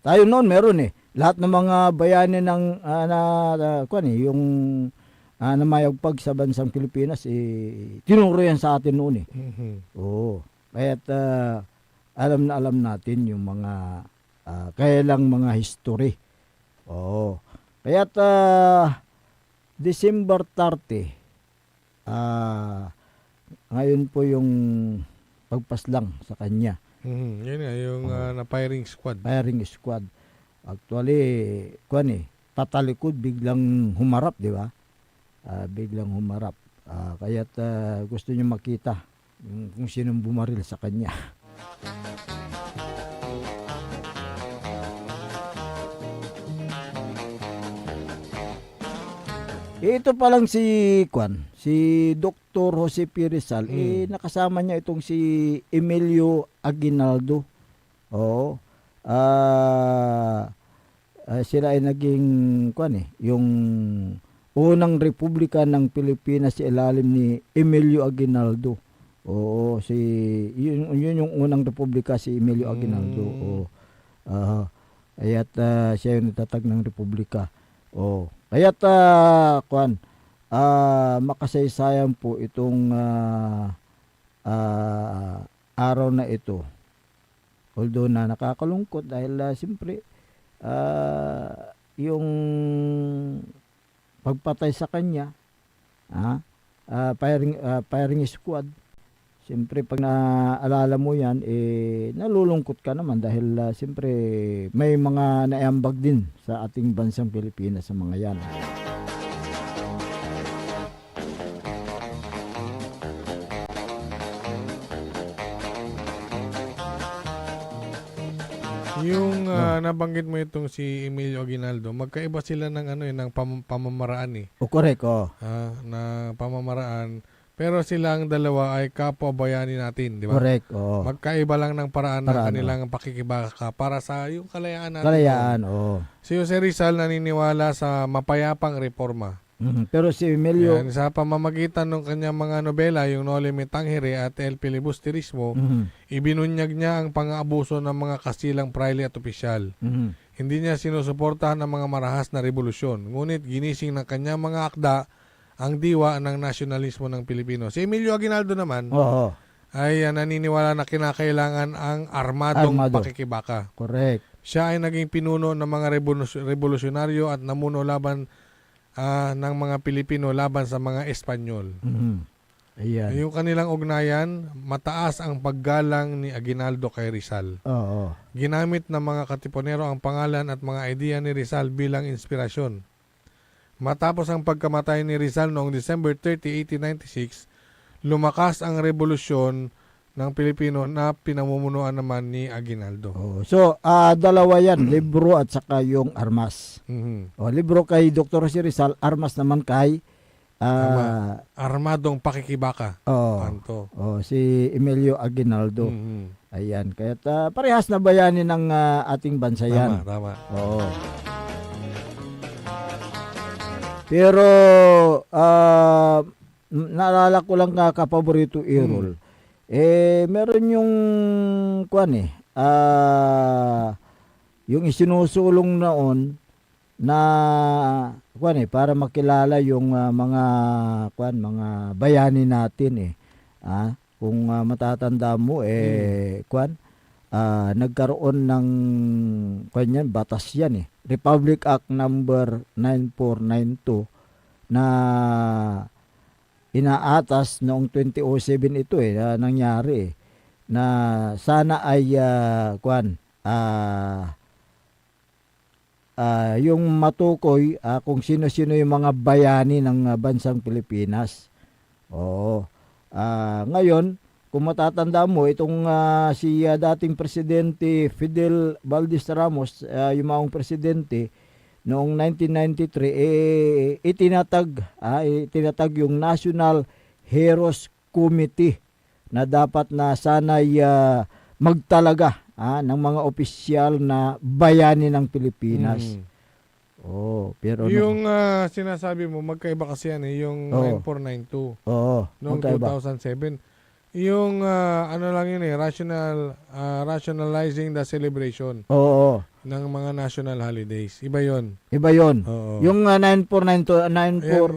Tayo noon meron lahat ng mga bayani ng yung namayagpag sa bansang Pilipinas tinuro yan sa atin noon Kaya't alam natin yung mga kailang mga history. Kaya't December 30 ngayon po yung pagpaslang sa kanya. Yun nga, yung na-firing squad. Firing squad. Actually, tatalikod, biglang humarap, di ba? Biglang humarap. Kaya't gusto niyo makita kung sinong bumaril sa kanya. Ito pa lang si Dr. Jose P. Rizal, nakasama niya itong si Emilio Aguinaldo. Sila ay naging yung unang republika ng Pilipinas sa ilalim ni Emilio Aguinaldo. Yun yung unang republika, si Emilio Aguinaldo. Kaya't siya yung natatag ng republika. Kaya't makasaysayan po itong araw na ito. Although na nakakalungkot dahil siyempre yung pagpatay sa kanya, firing squad. Siyempre pag naalala mo yan, nalulungkot ka naman dahil siyempre may mga naiambag din sa ating bansang Pilipinas sa mga yan. Yung nabanggit mo itong si Emilio Aguinaldo, magkaiba sila ng ng pamamaraan Correct, na pamamaraan. Pero silang dalawa ay kapwa bayani natin, di ba? Correct, Magkaiba lang ng paraan ng kanilang pakikibaka para sa yung kalayaan natin. Kalayaan, Si Jose Rizal naniniwala sa mapayapang reforma. Pero si Emilio... Yan, sa pamamagitan ng kanyang mga nobela, yung Noli Me Tangere at El Filibusterismo, ibinunyag niya ang pang-aabuso ng mga kasilang praile at opisyal. Hindi niya sinusuportahan ang mga marahas na revolusyon. Ngunit ginising ng kanyang mga akda ang diwa ng nasyonalismo ng Pilipino. Si Emilio Aguinaldo naman ay naniniwala na kinakailangan ang armadong Armado. pakikibaka. Correct. Siya ay naging pinuno ng mga revolusyonaryo at namuno laban ng mga Pilipino laban sa mga Espanyol. Ayan. Yung kanilang ugnayan, mataas ang paggalang ni Aguinaldo kay Rizal. Oo. Ginamit ng mga katipunero ang pangalan at mga ideya ni Rizal bilang inspirasyon. Matapos ang pagkamatay ni Rizal noong December 30, 1896, lumakas ang revolusyon ng Pilipino na pinamumunuan naman ni Aguinaldo. Oh, so, dalawa yan, libro at saka yung armas. O, libro kay Dr. Jose Rizal, armas naman kay Armadong pakikibaka. Kanto. Si Emilio Aguinaldo. Ayan, kaya parehas na bayani ng ating bansa yan. Tama. Oo. Pero, naalala ko lang kapaborito Errol. Meron yung yung isinusulong noon na para makilala yung mga bayani natin kung matatanda mo nagkaroon ng batas yan Republic Act number 9492 na inaatas noong 2007 ito nangyari na sana ay yung matukoy kung sino-sino yung mga bayani ng bansang Pilipinas. Ngayon, kung matatanda mo, itong si dating Presidente Fidel Valdez Ramos, yung maong presidente, noong 1993, itinatag yung National Heroes Committee na dapat na sana'y magtalaga ng mga opisyal na bayani ng Pilipinas. Pero yung sinasabi mo, magkaiba kasi yan yung 9492 noong 2007. Yung lang yun rationalizing the celebration ng mga national holidays. Iba yun. Yung 9492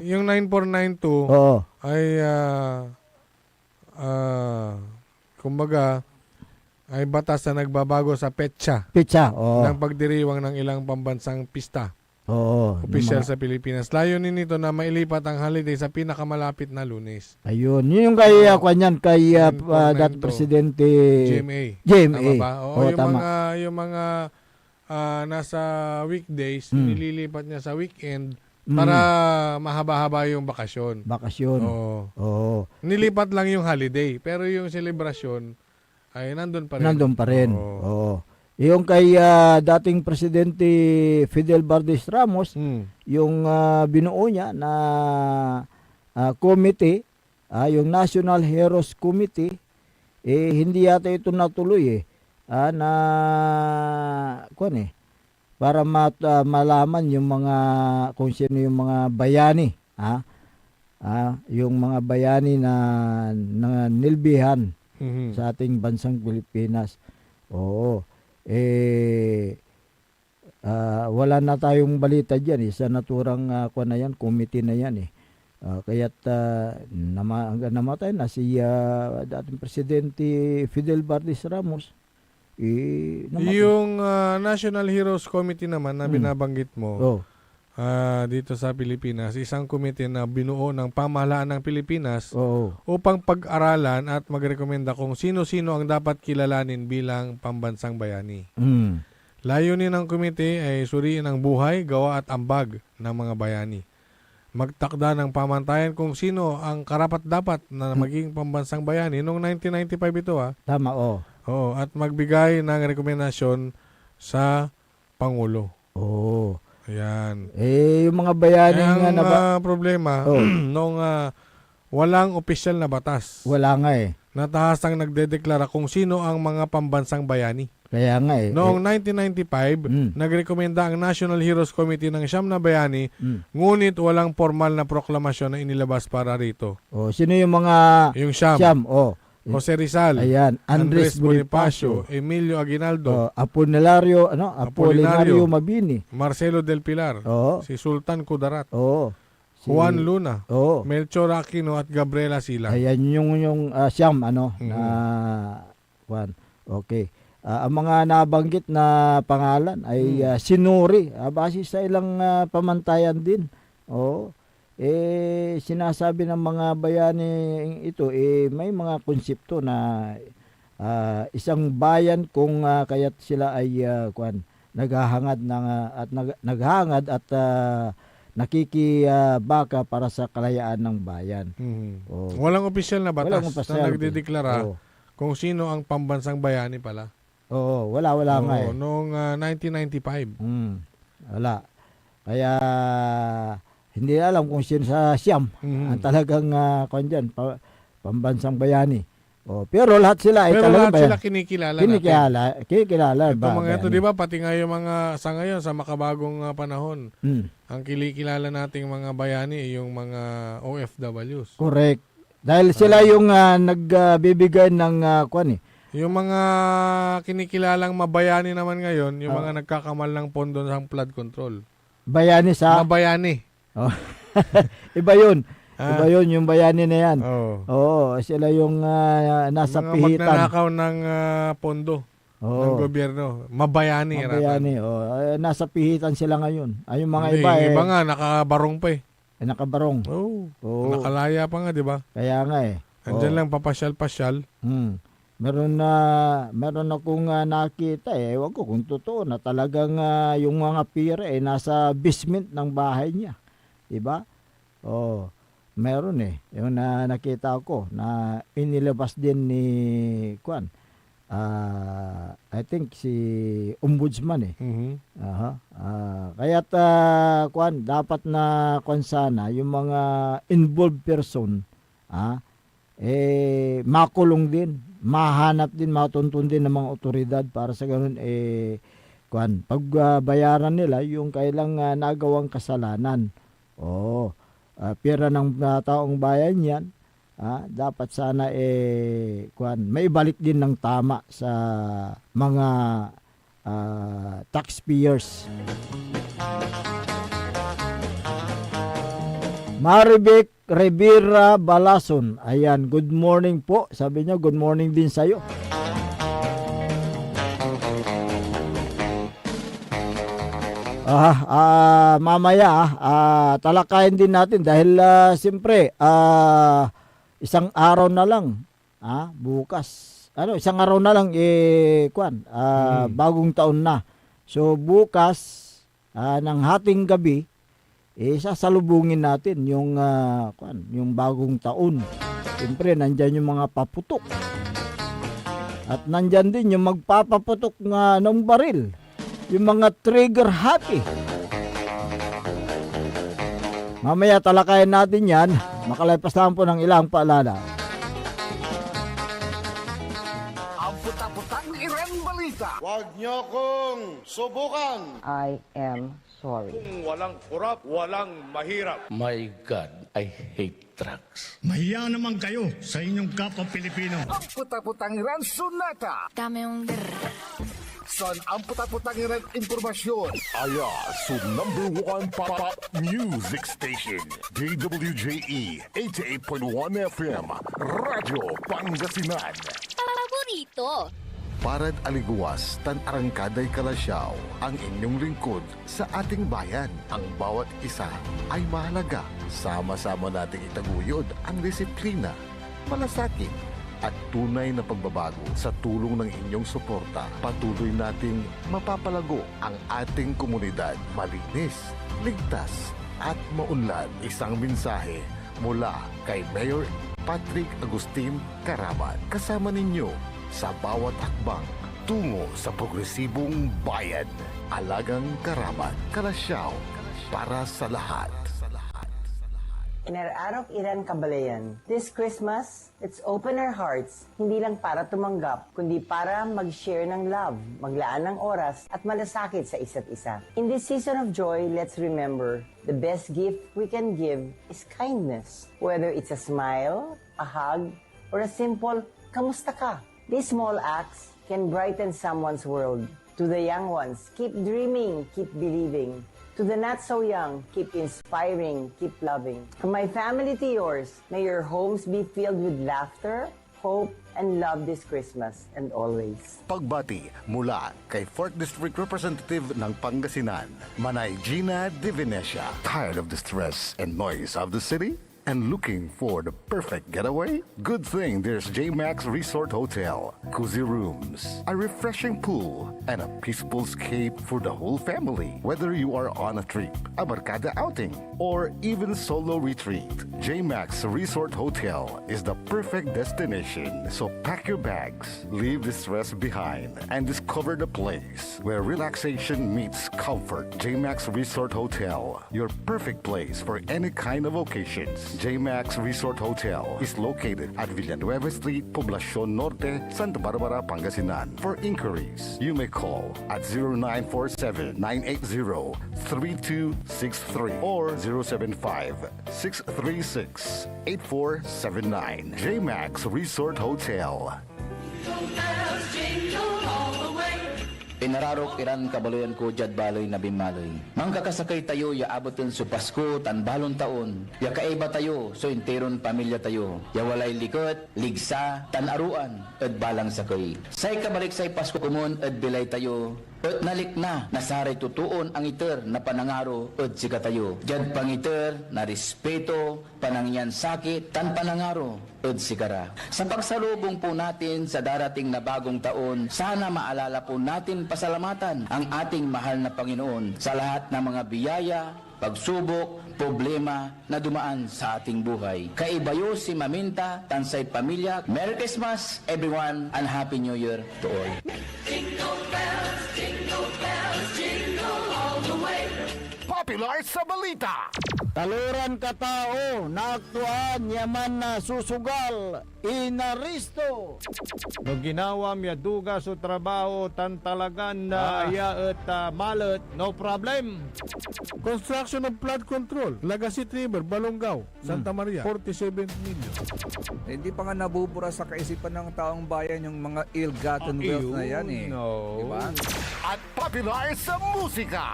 yung 9492 ay kumbaga ay batas na nagbabago sa petsa ng pagdiriwang ng ilang pambansang pista. Opisyal sa Pilipinas. Layunin nito na mailipat ang holiday sa pinakamalapit na Lunes. Ayun. Yun yung kay dating Presidente Tama ba? Tama. Yung mga nasa weekdays, nililipat niya sa weekend para mahaba-haba yung bakasyon. Nilipat lang yung holiday, pero yung celebration ay nandun pa rin. Yung kay dating Presidente Fidel Valdez Ramos, yung binuo niya na committee, yung National Heroes Committee, hindi yata ito natuloy para malaman yung mga kung sino yung mga bayani, yung mga bayani na nilbihan sa ating bansang Pilipinas. Wala na tayong balita diyan sa naturang committee na yan kaya't namatay na si dating Presidente Fidel Valdez Ramos. Yung National Heroes Committee naman na binabanggit mo dito sa Pilipinas, isang committee na binuo ng pamahalaan ng Pilipinas upang pag-aralan at magrekomenda kung sino-sino ang dapat kilalanin bilang pambansang bayani. Layunin ng committee ay suriin ang buhay, gawa at ambag ng mga bayani. Magtakda ng pamantayan kung sino ang karapat-dapat na maging pambansang bayani noong 1995 ito. Tama, at magbigay ng rekomendasyon sa Pangulo. Ayan. Yung mga bayani nga na problema, nung walang opisyal na batas. Wala nga Natahasang nagdedeklara kung sino ang mga pambansang bayani. Kaya nga Noong 1995, nagrekomenda ang National Heroes Committee ng siyam na bayani, ngunit walang formal na proklamasyon na inilabas para rito. Sino yung mga yung siyam? Jose Rizal, ayan, Andres Bonifacio, Emilio Aguinaldo, Apolinario Mabini, Marcelo del Pilar, si Sultan Kudarat, Juan Luna, Oo. Melchor Aquino at Gabriela Silang. Ayan yung siyam, ano, Mhm. na, Juan. Okay. Ang mga nabanggit na pangalan ay sinuri, base sa ilang pamantayan din. Oo. Sinasabi ng mga bayani ito, may mga konsepto na isang bayan kung kaya't sila ay naghahangad at nakikibaka para sa kalayaan ng bayan. Oo. Walang opisyal na batas Walang opisyal. na nagdedeklara Oo. kung sino ang pambansang bayani pala. Oo, wala nga eh. Noong 1995. Wala. Kaya hindi alam kung sino sa siyam ang talagang pambansang bayani. Pero lahat sila ay Pero talagang lahat sila kinikilala natin. Kinikilala. Ito mga ito, di ba, pati nga yung mga, sa ngayon, sa makabagong panahon, ang kinikilala nating mga bayani, yung mga OFWs. Correct. Dahil sila yung nagbibigay ng Yung mga kinikilalang mabayani naman ngayon, yung mga nagkakamal ng pondo ng flood control. bayani sa... Mabayani. Oh. Iba yun. Iba yun, yung bayani na yan. Oo, sila yung nasa mga pihitan. magnanakaw ng pondo ng gobyerno. Mabayani. Mabayani, nasa pihitan sila ngayon. Ay, yung mga Hindi, iba iba nga, nakabarong pa eh. Nakabarong. Oo. Nakalaya pa nga, di ba? Kaya nga eh. Andyan lang, papasyal-pasyal. Meron akong nakita ewan ko kung totoo na talagang yung mga pira nasa basement ng bahay niya. Diba? Meron yung nakita ko na inilabas din ni I think si Ombudsman kaya't dapat na sana yung mga involved person makulong din, mahanap din, matuntun din ng mga otoridad para sa ganun pagbayaran nila yung kailang nagawang kasalanan. Pera ng taong bayan yan, dapat sana maibalik din ng tama sa mga taxpayers. Maribek Rivera Balason. Ayan, good morning po. Sabi niya, good morning din sa'yo. Mamaya, talakayin din natin dahil siyempre, isang araw na lang, bukas. Isang araw na lang, bagong taon na. So, bukas, ng hating gabi, sasalubungin natin yung bagong taon. Siyempre, nandyan yung mga paputok. At nandyan din yung magpapaputok ng baril. Yung mga trigger happy. Mamaya talakayan natin yan. Makalipas lang po ng ilang paalala. Ang puta-putang irang balita. Huwag niyo kong subukan. I am sorry. Kung walang kurap, walang mahirap. My God, I hate drugs. Mahiya naman kayo sa inyong kapwa Pilipino. Ang puta-putang irang sunata. Dame un Son ang puta-putang irang impormasyon. Aya sa #1 pop music station, DWJE 88.1 FM, Radyo Pangasinan. Paborito. Parad aliguas, tan arangkaday kalasyaw, ang inyong lingkod sa ating bayan. Ang bawat isa ay mahalaga. Sama-sama nating itaguyod ang disiplina, malasakit, at tunay na pagbabago. Sa tulong ng inyong suporta, patuloy nating mapapalago ang ating komunidad. Malinis, ligtas, at maunlad. Isang mensahe mula kay Mayor Patrick Agustin Caraman. Kasama ninyo sa bawat hakbang tungo sa progresibong bayan. Alagang Caraman, Kalasyaw, para sa lahat. Inararok Iran Kabalayan. This Christmas, let's open our hearts, hindi lang para tumanggap, kundi para mag-share ng love, maglaan ng oras, at malasakit sa isa't isa. In this season of joy, let's remember, the best gift we can give is kindness. Whether it's a smile, a hug, or a simple, kamusta ka? These small acts can brighten someone's world. To the young ones, keep dreaming, keep believing. To the not so young, keep inspiring, keep loving. From my family to yours, may your homes be filled with laughter, hope, and love this Christmas and always. Pagbati mula kay 4th District Representative ng Pangasinan, Manay Gina Divinesia. Tired of the stress and noise of the city? And looking for the perfect getaway? Good thing there's JMax Resort Hotel. Cozy rooms, a refreshing pool, and a peaceful escape for the whole family. Whether you are on a trip, a barkada outing, or even solo retreat, JMax Resort Hotel is the perfect destination. So pack your bags, leave the stress behind, and discover the place where relaxation meets comfort. JMax Resort Hotel, your perfect place for any kind of occasions. JMax Resort Hotel is located at Villanueva Street, Poblacion Norte, Santa Barbara, Pangasinan. For inquiries, you may call at 0947-980-3263 or 075-636-8479. JMax Resort Hotel. Pinararok iran kabaluyan ko jad baloy na bimaloy. Mangkakasakay tayo ya aboten su Pasko tan balon taon. Ya kaiba tayo so interon pamilya tayo. Ya walay likot, ligsa, tan aruan ed balang sakay. Say kabalik say Pasko kumon ed bilay tayo. At nalik na, nasaray tutuon ang iter na panangaro at sika tayo. Jad pangiter na respeto, panangyan sakit, tan panangaro at sikara. Sa pagsalubong po natin sa darating na bagong taon, sana maalala po natin pasalamatan ang ating mahal na Panginoon sa lahat ng mga biyaya, pagsubok, problema na dumaan sa ating buhay. Kaibayo si Maminta, Tansay Pamilya. Merry Christmas everyone and Happy New Year to all. Popular sa balita. Taluran katao, naaktuan yaman na susugal, inaristo. No ginawa miya duga sa trabaho, tan talagan na iya at malat, no problem. Construction of flood control, Lagasit River, Balongaw, Santa Maria, 47 million. Hindi pa nga nabubura sa kaisipan ng taong bayan yung mga ill-gotten wealth na yan eh. No. Diba? At popular sa musika.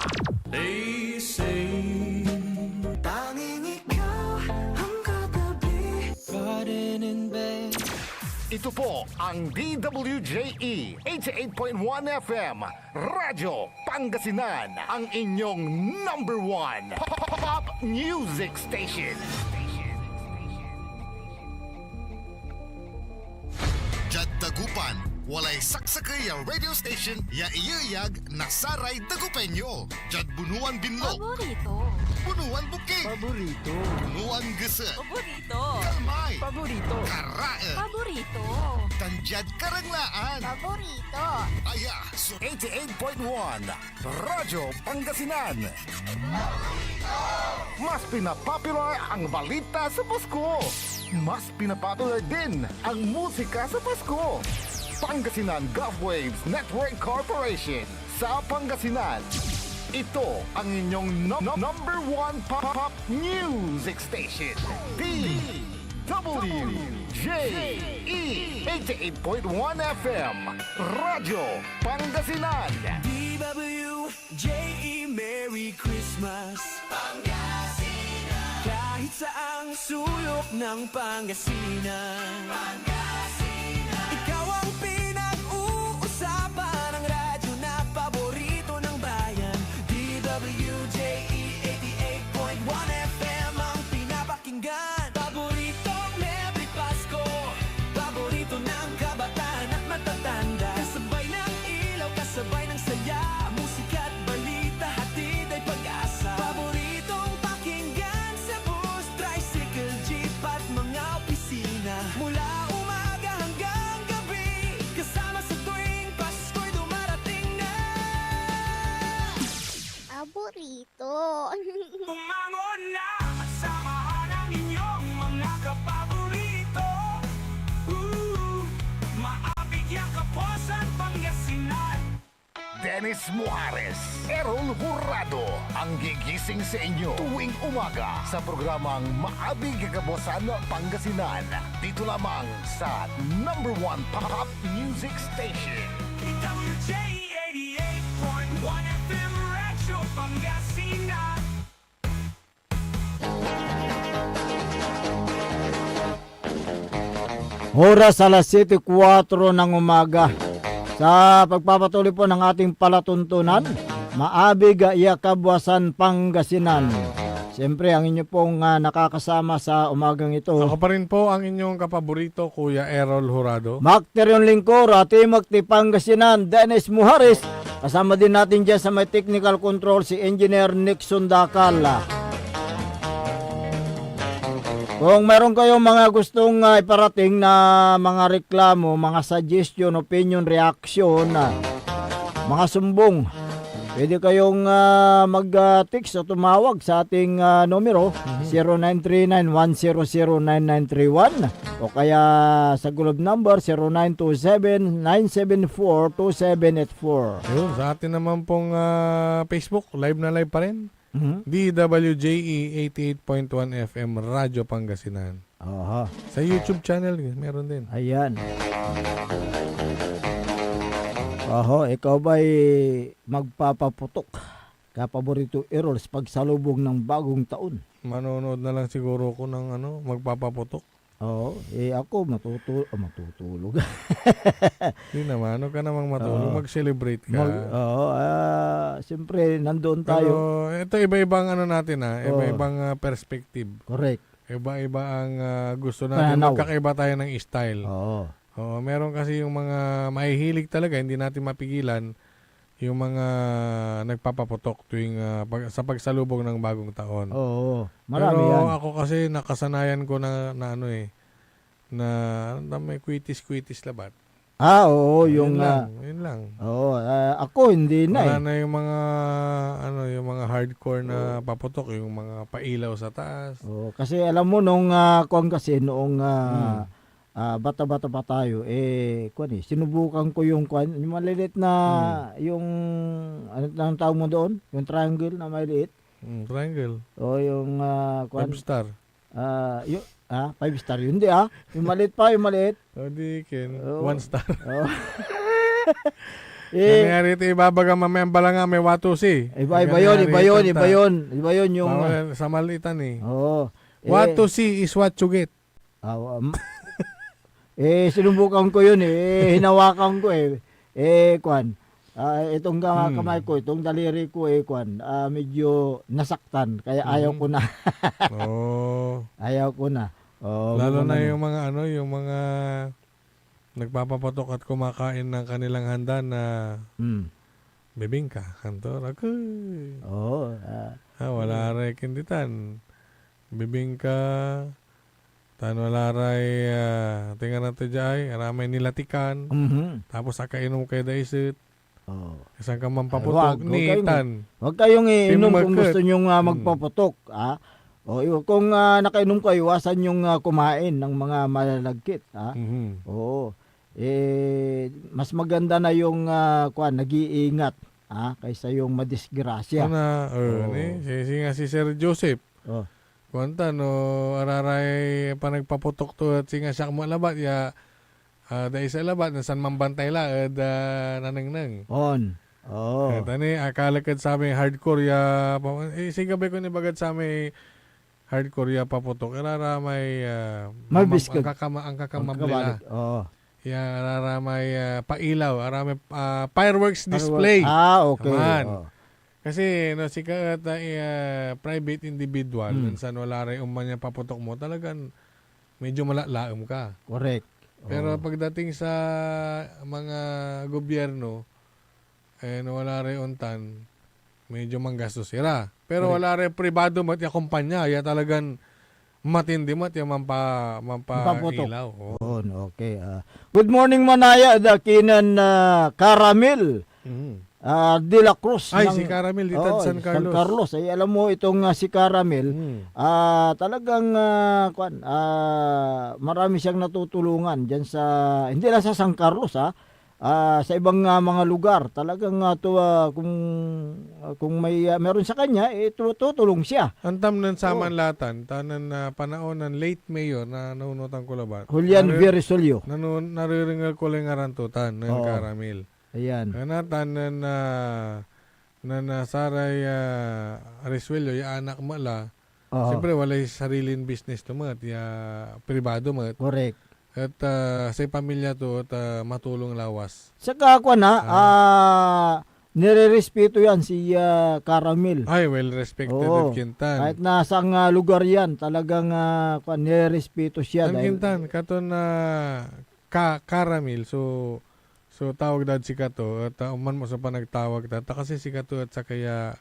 They say tanging ikaw ang katabi pa rin in bed. Ito po ang DWJE 88.1 FM Radyo Pangasinan, ang inyong number one pop music station. Jad Dagupan, walay saksakay ya radio station ya iyayag nasaray Dagupenyo. Jad Bunuan Binlo, Paborito. Bunuan Bukid, Paborito. Bunuan Gese, Paborito. Kalmay, Paborito. Karae, Paborito. Tanjad Karanglaan. Paborito. Aya, so 88.1 Radyo Pangasinan. Mas pinapopular ang balita sa Pasko. Mas pinapopular din ang musika sa Pasko. Pangasinan Golfwaves Network Corporation sa Pangasinan. Ito ang inyong number one pop music station. DWJE 88.1 FM Radyo Pangasinan. DWJE Merry Christmas Pangasinan. Kahit saang sulok ng Pangasinan, ikaw ang pinag-uusapan ng radyo na paborito ng bayan. DWJE 88.1 FM ang pinapakinggan. Paboritong Merry Pasko, paborito ng kabataan at matatanda. Kasabay ng ilaw, kasabay ng saya, musika at balita, hatid ay pag-asa. Paboritong pakinggan sa bus, tricycle, jeep at mga opisina. Mula umaga hanggang gabi, kasama sa tuwing Pasko'y dumarating na. Paborito. Umangon na at samahan ang inyong mga kapaborito. Maabig yung Kaposan, Pangasinan. Dennis Muares, Errol Hurado ang gigising sa inyo tuwing umaga sa programang Maabig Kagabosan Pangasinan. Dito lamang sa number one pop music station. WJ 88.1 FM Radyo Pangasinan. Oras alas 7:04 ng umaga. Sa pagpapatuloy po ng ating palatuntunan, Maabig Yakabwasan, Pangasinan. Siyempre, ang inyo pong nakakasama sa umagang ito. Ako pa rin po ang inyong kapaborito, Kuya Errol Jurado. Makterion Lingkor, Timog ti Pangasinan, Dennis Muharis. Kasama din natin dyan sa may technical control si Engineer Nixon Dakal. Kung meron kayong mga gustong iparating na mga reklamo, mga suggestion, opinion, reaction, mga sumbong, pwede kayong mag-text o tumawag sa ating numero 0939-100-9931 o kaya sa Globe number 0927-974-2784. Yun, sa atin naman pong Facebook, live na live pa rin. DWJE 88.1 FM Radyo Pangasinan. Aha. Sa YouTube channel, meron din. Ayan. Oho, ikaw ba'y magpapaputok? Kapaborito Erols pagsalubong ng bagong taon. Manonood na lang siguro ko ng magpapaputok. Oo, ako matutulog. Hindi naman, ano ka namang matulog, mag-celebrate ka. Siyempre, nandoon Pero tayo. ito iba-ibang natin iba-ibang perspective. Correct. Iba-iba ang gusto natin. Pananaw. Magkakaiba tayo ng style. Oo. Oo, meron kasi yung mga mahihilig talaga, hindi natin mapigilan yung mga nagpapaputok tuwing sa pagsalubong ng bagong taon. Oo, marami Pero yan. ako kasi nakasanayan ko na may kwitis-kwitis labat. Oo, yung yun lang. Oo, ako hindi na Wala na yung mga yung mga hardcore na paputok, yung mga pailaw sa taas. Oo, kasi alam mo nung noong bata-bata pa tayo, sinubukan ko yung maliliit na yung ano ang tawag mo doon? Yung triangle na maliliit. Triangle. O yung 5 star. 5 star yun, hindi yung maliit pa, yung maliit. O di kin, Oo. 1 star. Oh. Nangyari ito, ibabaga mamaya bala nga may watusi. Iba yun yung Sa malitan Oo. What to see is what you get. Sinubukan ko yun hinawakan ko itong kamay ko, itong daliri ko medyo nasaktan kaya ayaw ko na. Ayaw ko na. Lalo na yung mga yung mga nagpapapatok at kumakain ng kanilang handa na bibingka, kantor. Wala rin kinditan. Bibingka, tan wala ray tinga na to jay, aramay nilatikan. Tapos akainom kay daisit. Isang ka mampaputok nitan. Huwag kayong iinom kung gusto nyong magpaputok. Kung nakainom kayo, iwasan yung kumain ng mga malalagkit. Oo. Mas maganda na yung nag-iingat kaysa yung madisgrasya. Si Sir Joseph. Kuwanta araray pa nagpaputok to at singa siya malabat ya dahil sa labat nasan mambantay la nanangnang. Tani akalakad sa amin hardcore ya sigabay ko ni bagad sa amin hardcore ya paputok araramay ang kakamabla. Ya araramay pailaw, aramay fireworks display. Okay. Kasi sikat private individual, minsan wala rin umanya paputok mo, talagang medyo malalaom ka. Correct. Pero pagdating sa mga gobyerno, wala rin untan, medyo manggastos sila. Pero wala rin pribado mat yung kumpanya, ya talagang matindi mat yung mampailaw. Okay. Good morning Manaya, dakinan Caramel. De la Cruz. Si Caramel dito San Carlos. San Carlos. Alam mo itong si Caramel, talagang marami siyang natutulungan diyan sa hindi lang sa San Carlos sa ibang mga lugar. Talagang kung may meron sa kanya, tutulong siya. Antam nan samanlatan tanan panahon ng late mayor na naunutan ko labat. Julian Virisolio. Nariringal ko lang arantutan ng Caramel. Ayan. Kanatan na saray Arisuelio, yung anak mala, siyempre wala sariling business to mat, pribado mat. Correct. At sa pamilya to at matulong lawas. Saka kwan nire-respeto yan si Caramel. Ay, well respected Oo. at Kintan. Kahit nasang lugar yan, talagang nire-respeto siya. Ang Dahil, Kintan, kato na Caramel, so tawag dad si Kato at uman mo sa panagtawag dad kasi si Kato at sa kaya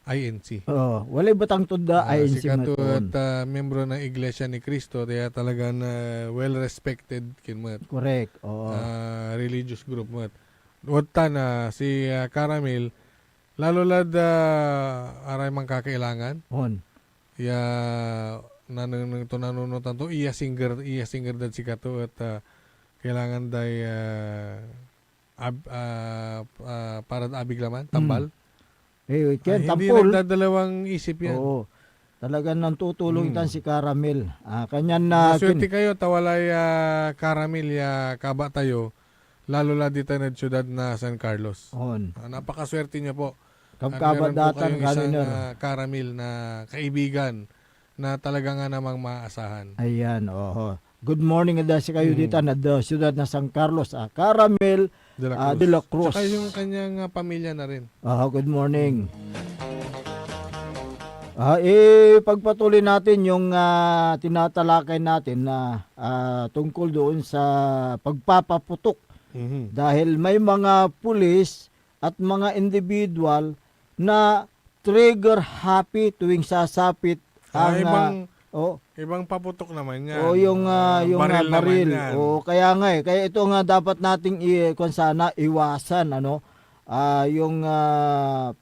INC. walay batang tunda ay Si Kato insimaton. at membro ng Iglesia ni Cristo, kaya talagang well respected kinmat. Correct. Oo. Religious group mo. Wata na si Caramel, lalo lad aray mang kakailangan. On. Ya nanunutan to iya singer dad si Kato at kailangan day para abiglaman tambal. Ken Hindi tampol. nagdadalawang isip yan. Oo. Talagang nang tutulong tan si Caramel. Kanyan na Maswerte kayo tawalay Caramel ya kaba tayo, lalo la dito na siyudad na San Carlos. On. Napakaswerte niyo po. Kabkaba Meron po datan kayong isang ganun. Caramel na kaibigan na talaga nga namang maasahan. Ayan, oho. Good morning ada si kayo dito na siyudad na San Carlos. Caramel De La Cruz. De La Cruz. Tsaka yung kanyang pamilya na rin. Good morning. Pagpatuloy natin yung tinatalakay natin na tungkol doon sa pagpapaputok. Dahil may mga pulis at mga individual na trigger happy tuwing sasapit ang Ibang paputok naman yan. yung baril naman baril. yan. Kaya nga kaya ito nga dapat nating kung sana iwasan yung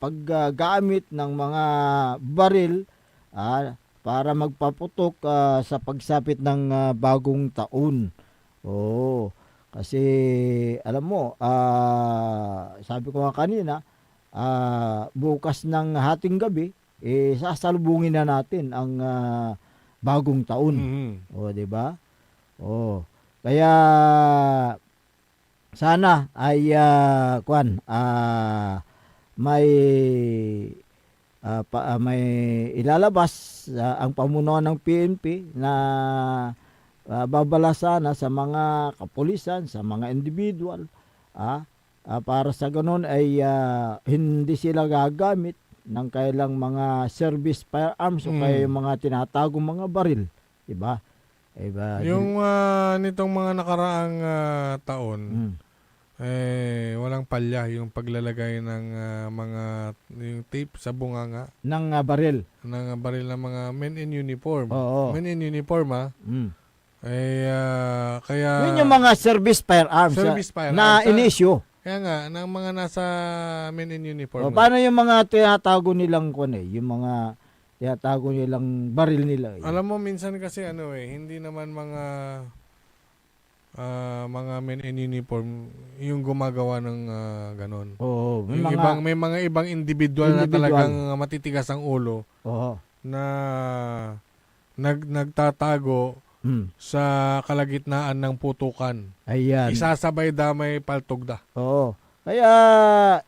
paggamit ng mga baril para magpaputok sa pagsapit ng bagong taon. Kasi alam mo, sabi ko nga kanina, bukas ng hating gabi, sasalubungin na natin ang bagong taon. Di ba? Kaya sana ay may ilalabas ang pamunuan ng PNP na babala sana sa mga kapulisan, sa mga individual para sa ganun ay hindi sila gagamit ng kailang mga service firearms o kaya yung mga tinatagong mga baril, diba? Yung nitong mga nakaraang taon, walang palya yung paglalagay ng mga yung tape sa bunganga ng baril. Ng baril ng mga men in uniform. Oo. Men in uniform kaya yun yung mga service firearms, na inisyo. Kaya nga, ng mga nasa men in uniform. Paano yung mga tinatago nilang yung mga tinatago nilang baril nila? Alam mo, minsan kasi hindi naman mga men in uniform yung gumagawa ng ganon. May mga ibang individual na talagang matitigas ang ulo na nagtatago sa kalagitnaan ng putukan. Ayan. Isasabay damay paltogda. Kaya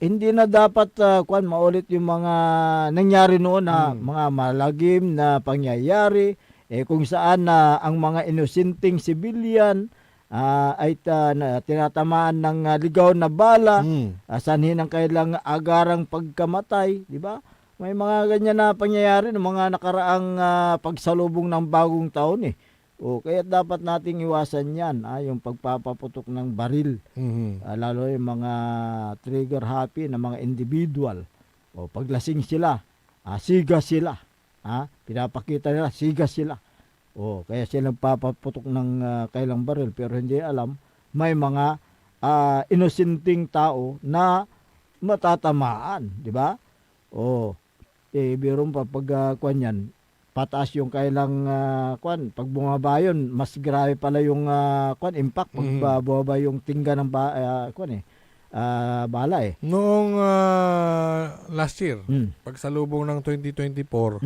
hindi na dapat maulit yung mga nangyari noon na mga malagim na pangyayari kung saan ang mga inosenteng civilian ay tinatamaan ng ligaw na bala, sanhin ang kailang agarang pagkamatay, di ba? May mga ganyan na pangyayari ng mga nakaraang pagsalubong ng bagong taon kaya dapat nating iwasan yan, yung pagpapaputok ng baril. Lalo yung mga trigger happy na mga individual. Paglasing sila, siga sila. Pinapakita nila, siga sila. Kaya sila papaputok ng kailang baril pero hindi alam may mga inosenteng tao na matatamaan, di ba? Biro pa pag yan, pataas yung kailang pag bumaba yun, mas grabe pala yung impact pag bumaba yung tingga ng bala Noong last year, pagsalubong ng 2024,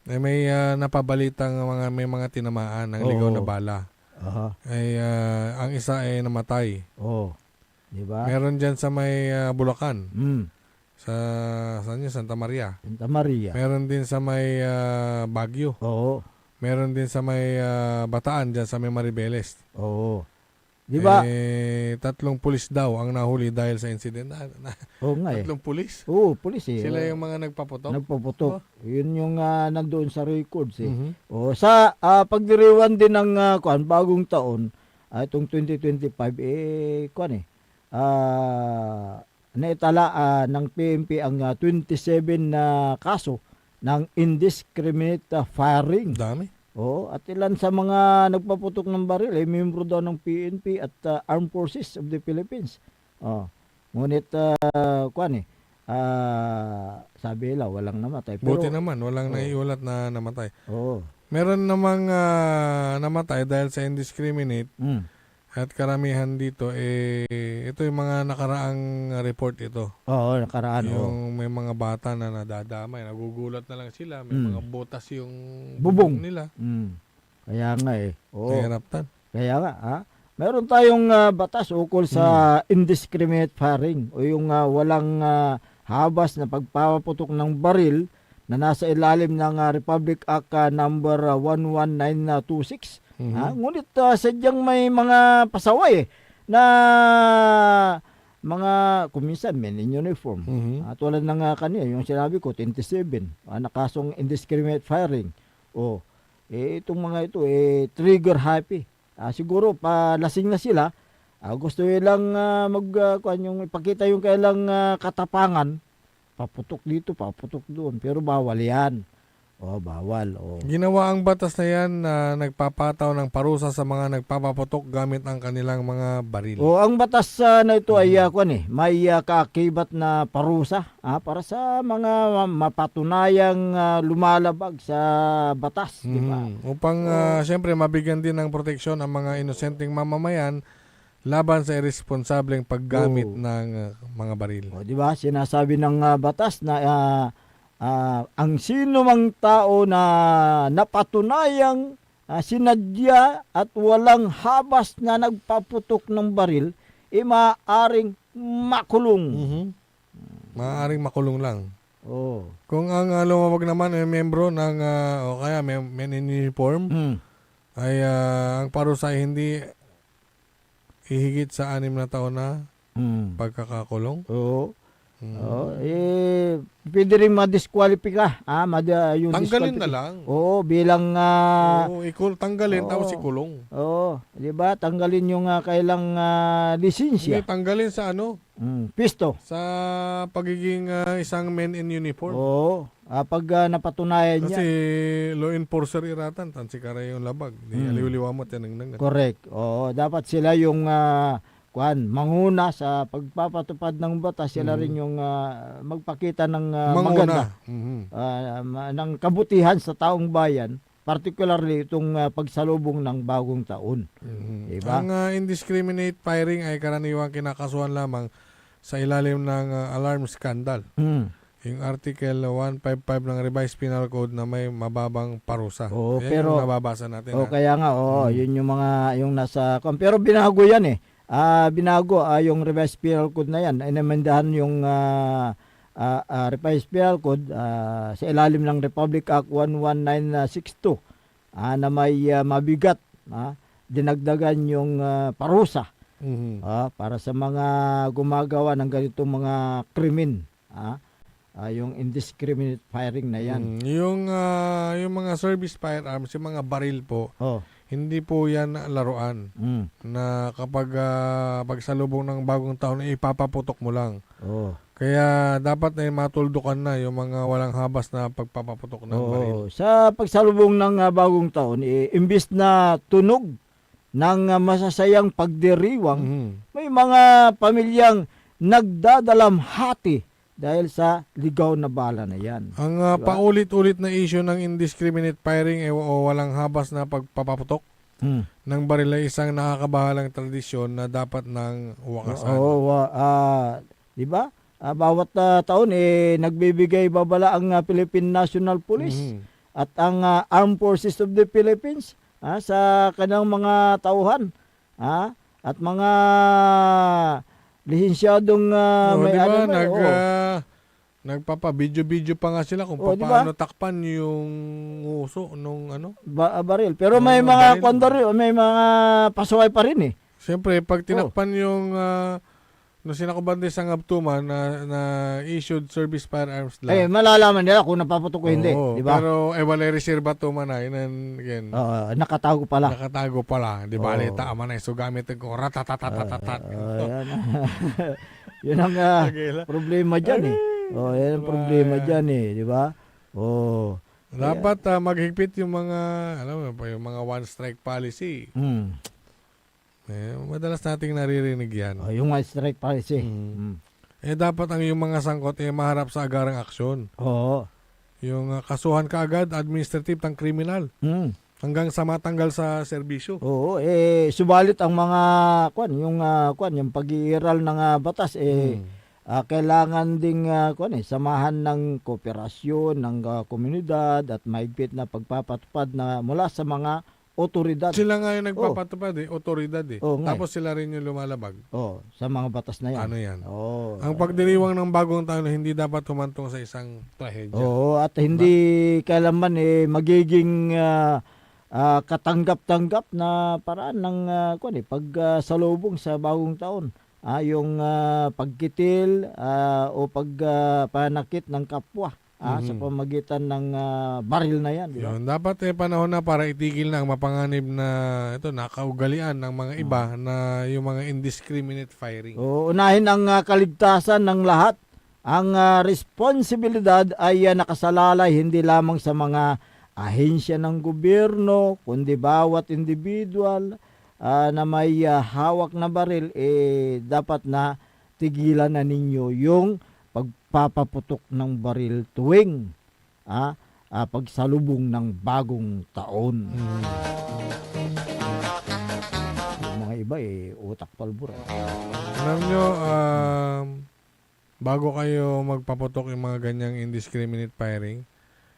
may napabalitang may mga tinamaan ng ligaw na bala. Ang isa ay namatay. Diba? Meron dyan sa may Bulacan. Saan yun? Santa Maria. Santa Maria. Meron din sa may Baguio. Meron din sa may Bataan, dyan sa may Maribeles. Oo. Di ba? Tatlong pulis daw ang nahuli dahil sa incident. Oo nga eh. Tatlong pulis? Oo, pulis eh. Sila yung mga nagpaputok? Nagpaputok. Yun yung nandoon sa records eh. Mhm. Sa pagdiriwan din ng bagong taon, itong 2025, naitala ng PNP ang 27 na kaso ng indiscriminate firing. Dami. At ilan sa mga nagpaputok ng baril ay membro daw ng PNP at Armed Forces of the Philippines. Ngunit sabi nila walang namatay. Pero, Buti naman, walang naiulat na namatay. Oo. Meron namang namatay dahil sa indiscriminate. At karamihan dito, ito yung mga nakaraang report ito. Oo, nakaraan. Yung may mga bata na nadadamay, nagugulat na lang sila. May mga butas yung Bubong nila. Kaya nga eh. Hiraptan. Kaya nga, meron tayong batas ukol sa indiscriminate firing o yung walang habas na pagpapaputok ng baril na nasa ilalim ng Republic Act number 11926. Ngunit sadyang may mga pasaway na mga kuminsan men in uniform. Tulad ng kanina, yung sinabi ko, 27, nakasong indiscriminate firing. Itong mga ito, trigger happy. Siguro, palasing na sila, gusto nilang yung ipakita yung kailang katapangan, paputok dito, paputok doon. Pero bawal yan. Bawal. Ginawa ang batas na yan na nagpapataw ng parusa sa mga nagpapaputok gamit ang kanilang mga baril. Ang batas na ito ay may kaakibat na parusa para sa mga mapatunayang lumalabag sa batas, di ba? Upang siyempre mabigyan din ng proteksyon ang mga inosenteng mamamayan laban sa irresponsableng paggamit ng mga baril. Di ba? Sinasabi ng batas na ang sino mang tao na napatunayang sinadya at walang habas na nagpaputok ng baril, maaaring makulong. Maaaring makulong lang. Oh. Kung ang lumabag naman ay membro ng o kaya men in uniform, ay ang parusa ay hindi hihigit sa 6 na taon na pagkakakulong. Oo. Pwede rin ma-disqualify ka. Yung tanggalin na lang. Oo, bilang tanggalin tapos ikulong. Oo, di ba? Tanggalin yung kailang lisensya. Tanggalin sa pisto. Sa pagiging isang men in uniform. Oo. Pag napatunayan niya. Kasi law enforcer iratan, tansi ka rin yung labag. Aliw-liwamot yan ang correct. Oo, dapat sila yung manguna sa pagpapatupad ng batas, sila rin yung magpakita ng maganda, ng kabutihan sa taong bayan, particularly itong pagsalubong ng bagong taon. Diba? Ang indiscriminate firing ay karaniwang kinakasuhan lamang sa ilalim ng alarm scandal. Yung Article 155 ng Revised Penal Code na may mababang parusa. Pero yung nababasa natin. Kaya nga, yun yung mga yung nasa pero binago yan binago yung Revised Penal Code na yan. Inemendahan yung Revised Penal Code sa ilalim ng Republic Act 11962 na may mabigat, dinagdagan yung parusa para sa mga gumagawa ng ganitong mga krimen. Yung indiscriminate firing na yan. Yung mga service firearms, yung mga baril po, hindi po yan laruan na kapag pagsalubong ng bagong taon ipapaputok mo lang. Kaya dapat na matuldukan na yung mga walang habas na pagpapaputok ng baril. Sa pagsalubong ng bagong taon, imbis na tunog ng masasayang pagdiriwang, may mga pamilyang nagdadalamhati dahil sa ligaw na bala na yan. Ang paulit-ulit na issue ng indiscriminate firing o walang habas na pagpapaputok ng baril ay isang nakakabahalang tradisyon na dapat nang wakasan. Di ba? Bawat taon nagbibigay babala ang Philippine National Police at ang Armed Forces of the Philippines sa kanilang mga tauhan at mga lisensyadong Nagpapa-video pa nga sila kung Oh, di paano ba? takpan yung uso nung ano. Baril. Pero may mga baril. may mga pasaway pa rin eh. Siyempre, pag tinakpan yung nung sinakubante sa ngabtuman na issued service firearms lang. Malalaman nila kung napaputok o hindi, Oo, di ba? Pero wala reserva tuman na. Again, Nakatago pala. nakatago pala. Di ba? Alita, ama na. So gamit ko ratatatatat. Yan. Yun ang problema dyan eh. Yan ang problema dyan eh, di ba? Dapat maghigpit yung mga, alam mo pa, yung mga one strike policy. Madalas nating naririnig yan. Yung one strike policy. Dapat ang yung mga sangkot maharap sa agarang aksyon. Oo. Yung kasuhan ka agad, administrative tang kriminal. Hanggang sa matanggal sa serbisyo. Oo, subalit ang mga yung pag-iiral ng batas kailangan ding samahan ng kooperasyon ng komunidad at mahigpit na pagpapatupad na mula sa mga otoridad. Sila nga yung nagpapatupad otoridad Tapos sila rin yung lumalabag. Sa mga batas na yan. Ano yan? Ang pagdiriwang ng bagong taon hindi dapat humantong sa isang trahedya. At hindi kailanman magiging katanggap-tanggap na paraan ng pagsalubong sa bagong taon. Yung pagkitil o pagpanakit ng kapwa sa pamagitan ng baril na yan. Diba? Yun, dapat panahon na para itigil na ang mapanganib na nakaugalian ng mga iba na yung mga indiscriminate firing. Unahin ang kaligtasan ng lahat. Ang responsibilidad ay nakasalalay hindi lamang sa mga ahensya ng gobyerno, kundi bawat individual na may hawak na baril, dapat na tigilan na ninyo yung pagpapaputok ng baril tuwing pagsalubong ng bagong taon. Yung mga iba utak palbur. Alam nyo, bago kayo magpaputok yung mga ganyang indiscriminate firing,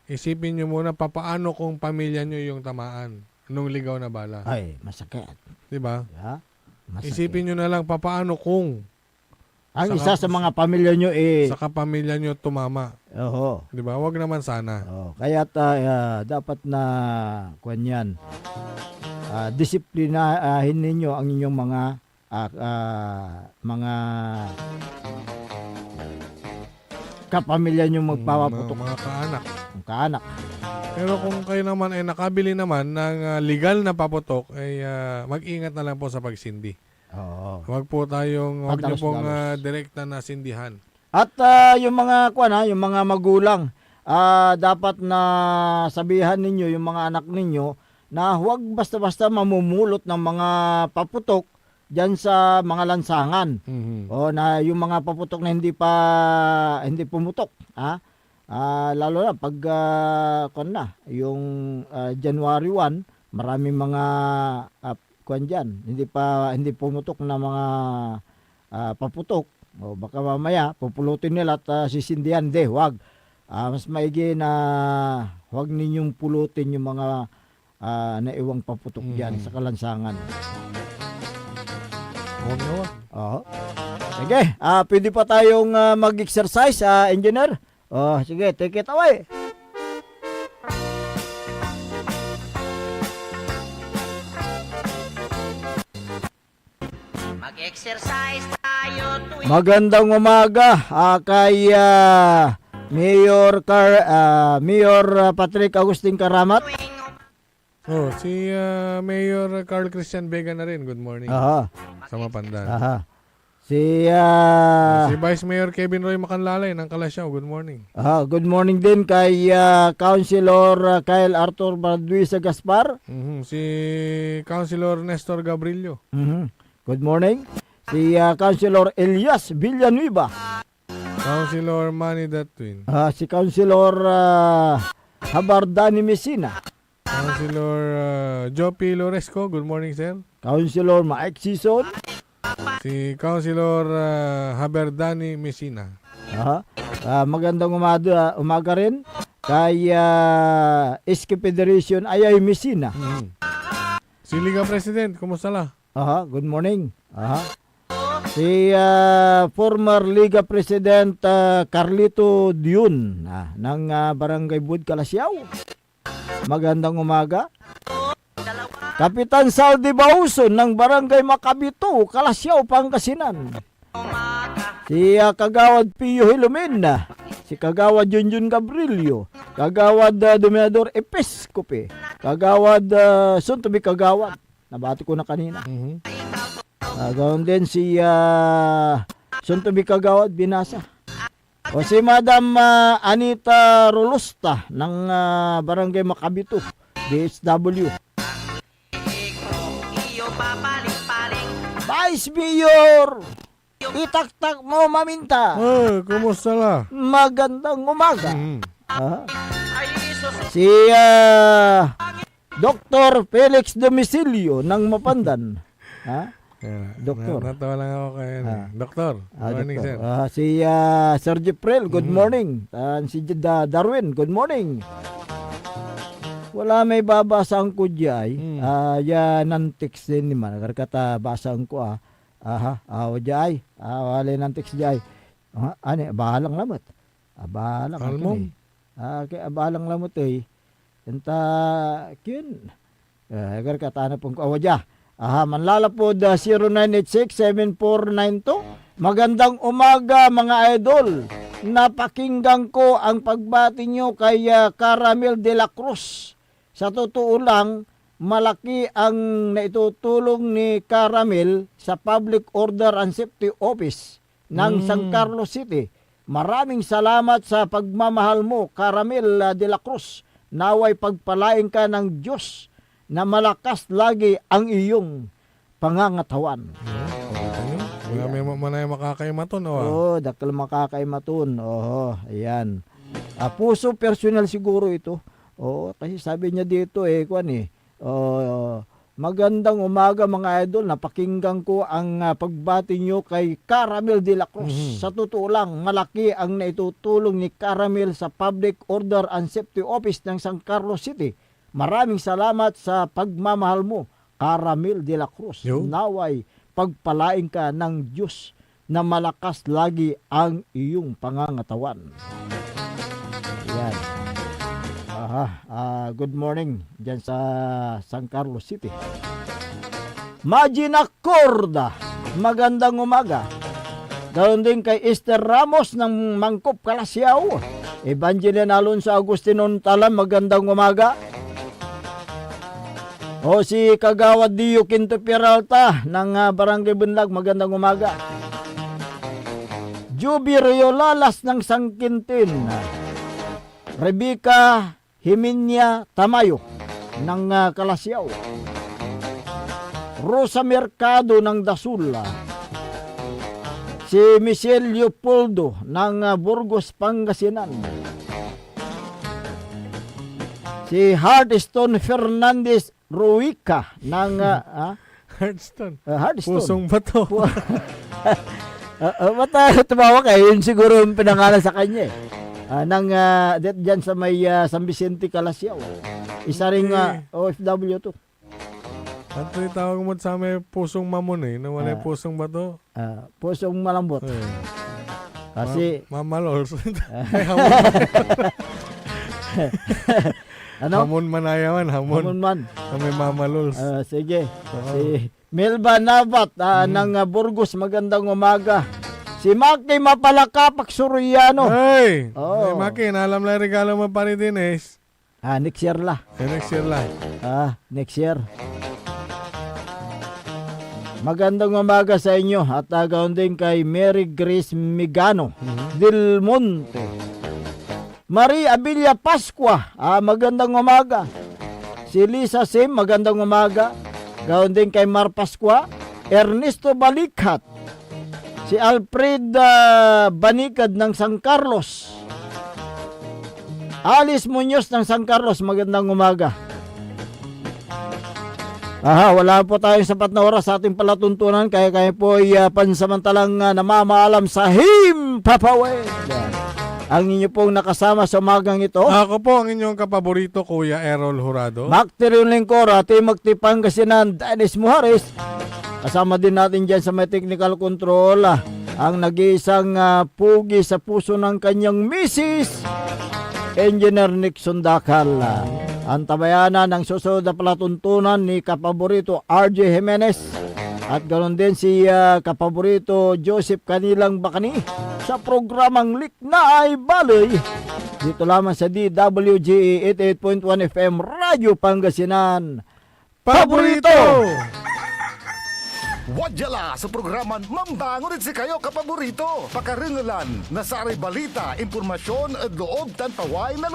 isipin nyo muna papaano kung pamilya nyo yung tamaan nung ligaw na bala. Ay, masakit. Diba? Masakit. Isipin nyo na lang papaano kung ang isa sa mga pamilya nyo sa kapamilya nyo tumama. Oo. Diba? Wag naman sana. Kaya dapat na disiplinahin ninyo ang inyong mga kapamilya nyo magpapaputok. Mga kaanak. Kaanak. Pero kung kayo naman ay nakabili naman ng legal na paputok, ay mag-ingat na lang po sa pagsindi. Oo. Wag nyo pong Padalos-dalos. direkta na sindihan. At yung mga yung mga magulang, dapat na sabihan ninyo yung mga anak ninyo na huwag basta-basta mamumulot ng mga paputok diyan sa mga lansangan. Na yung mga paputok na hindi pumutok, lalo na pag yung January 1, maraming mga hindi pumutok na mga paputok. Baka mamaya pupulutin nila at sisindihan. Wag. Mas maigi na wag ninyong pulutin yung mga naiwang paputok diyan sa kalansangan. Sige, pwede pa tayong mag-exercise, engineer. Sige, take it away. Mag-exercise tayo tuwing Magandang umaga kay Mayor Patrick Agustin Karamat. Si Mayor Carl Christian Vega na rin. Good morning. Sa Mapandan. Si Vice Mayor Kevin Roy Macanlalay ng Kalasyaw. Good morning. Good morning din kay Councilor Kyle Arthur Balduisa Gaspar. Si Councilor Nestor Gabrillo. Good morning. Si Councilor Elias Villanueva. Councilor Manny Datwin. Si Councilor Habardani Messina. Councilor Jopi Loresco. Good morning, sir. Councilor Mike Sison. Si Councilor Haberdani Messina. Magandang umaga rin kay SK Federation Ayay Messina. Si Liga President, kumusta la? Good morning. Si former Liga President Carlito Dion ng Barangay Bud, Calasiao. Magandang umaga. Kapitan Saldi Bauson ng Barangay Macabito, Calasiao, Pangasinan. Si Kagawad Pio Hilumin, si Kagawad Junjun Gabrilio, Kagawad Dominador Episcope, Kagawad soon to be Kagawad. Nabati ko na kanina. Gawin din si soon to be Kagawad Binasa. O si Madam Anita Rolosta ng Barangay Macabito, DSW. Vice Mayor, itaktak mo maminta. Kumusta la? Magandang umaga. Si Dr. Felix Domicilio ng Mapandan. Doktor. Natawa lang ako kay Doktor. Morning, sir. Si Sir Jeprel, good morning. Si Darwin, good morning. Wala may babasang ko diyay. Ya nantiks din naman. Karkata basang ko diyay. Wala nantiks diyay. Ano, bahalang lamot. Bahalang lamot. Bahalang lamot eh. Enta, kyun. Karkata na pong ko. Awadya. Manlalapod 0986-7492. Magandang umaga mga idol. Napakinggan ko ang pagbati nyo kay Caramel de la Cruz. Sa totoo lang, malaki ang naitutulong ni Caramel sa Public Order and Safety Office ng San Carlos City. Maraming salamat sa pagmamahal mo, Caramel de la Cruz. Naway pagpalain ka ng Diyos na malakas lagi ang iyong pangangatawan. May manay makakaimaton. Dakal makakaimaton. Ayan. Puso personal siguro ito. Kasi sabi niya dito magandang umaga mga idol, napakinggan ko ang pagbati nyo kay Caramel de la Cruz. Sa totoo lang, malaki ang naitutulong ni Caramel sa Public Order and Safety Office ng San Carlos City. Maraming salamat sa pagmamahal mo, Caramel de la Cruz. Naway, pagpalain ka ng Diyos na malakas lagi ang iyong pangangatawan. Yan. Good morning dyan sa San Carlos City. Magina Corda, magandang umaga. Ganoon din kay Esther Ramos ng Mangkop, Calasiao. Evangeline Alonso Agustino Talam, magandang umaga. Si Kagawad Dio Quinto Peralta ng Barangay Bunlag, magandang umaga. Juby Riolalas ng San Quintin. Rebecca Himinya Tamayo ng Calasiao. Rosa Mercado ng Dasula. Si Michelle Leopoldo ng Burgos, Pangasinan. Si Hardstone Fernandez Ruica ng Hardstone. Hardstone. Pusong bato. Bata tumawa kayo, yun siguro yung pinangalan sa kanya dyan sa may San Vicente, Calasiao. Isa ring OFW to. At tawag mo sa may pusong mamon na wala pusong bato. Pusong malambot. Kasi Mamalos. Hamon manayaman, hamon man. Kami mamalos. Sige. Si Melba Navat ng Burgos, magandang umaga. Si Maki Mapalakapak Soriano. Hey! Hey Maki, alam lang regalo mo pa rin din next year la. Next year la. Next year. Magandang umaga sa inyo at gawin din kay Mary Grace Migano Del Monte. Marie Abilia Pascua, magandang umaga. Si Lisa Sim, magandang umaga. Gawin din kay Mar Pascua. Ernesto Balikat. Si Alfred Banikad ng San Carlos. Alice Muñoz ng San Carlos, magandang umaga. Wala po tayong sapat na oras sa ating palatuntunan, kaya kayo po ay pansamantalang namamaalam sa Himpapawid. Ang inyo pong nakasama sa umagang ito. Ako po ang inyong kapaborito, Kuya Errol Jurado. Makterion Lingkora, Timog Pangasinan, Dennis Muhares. Kasama din natin dyan sa may technical control ang nag-iisang pugi sa puso ng kanyang misis, Engineer Nixon Dakal. Ang tabayanan ng susunod na palatuntunan ni kapaborito RJ Jimenez at ganoon din si kapaborito Joseph Kanilang Bakani sa programang Liknaay Baloy dito lamang sa DWGE 88.1 FM Radyo Pangasinan. Paborito! Wadyala sa programan Mambangon si kayo kapaborito. Pakaringalan na sa balita, impormasyon at loob tan paway na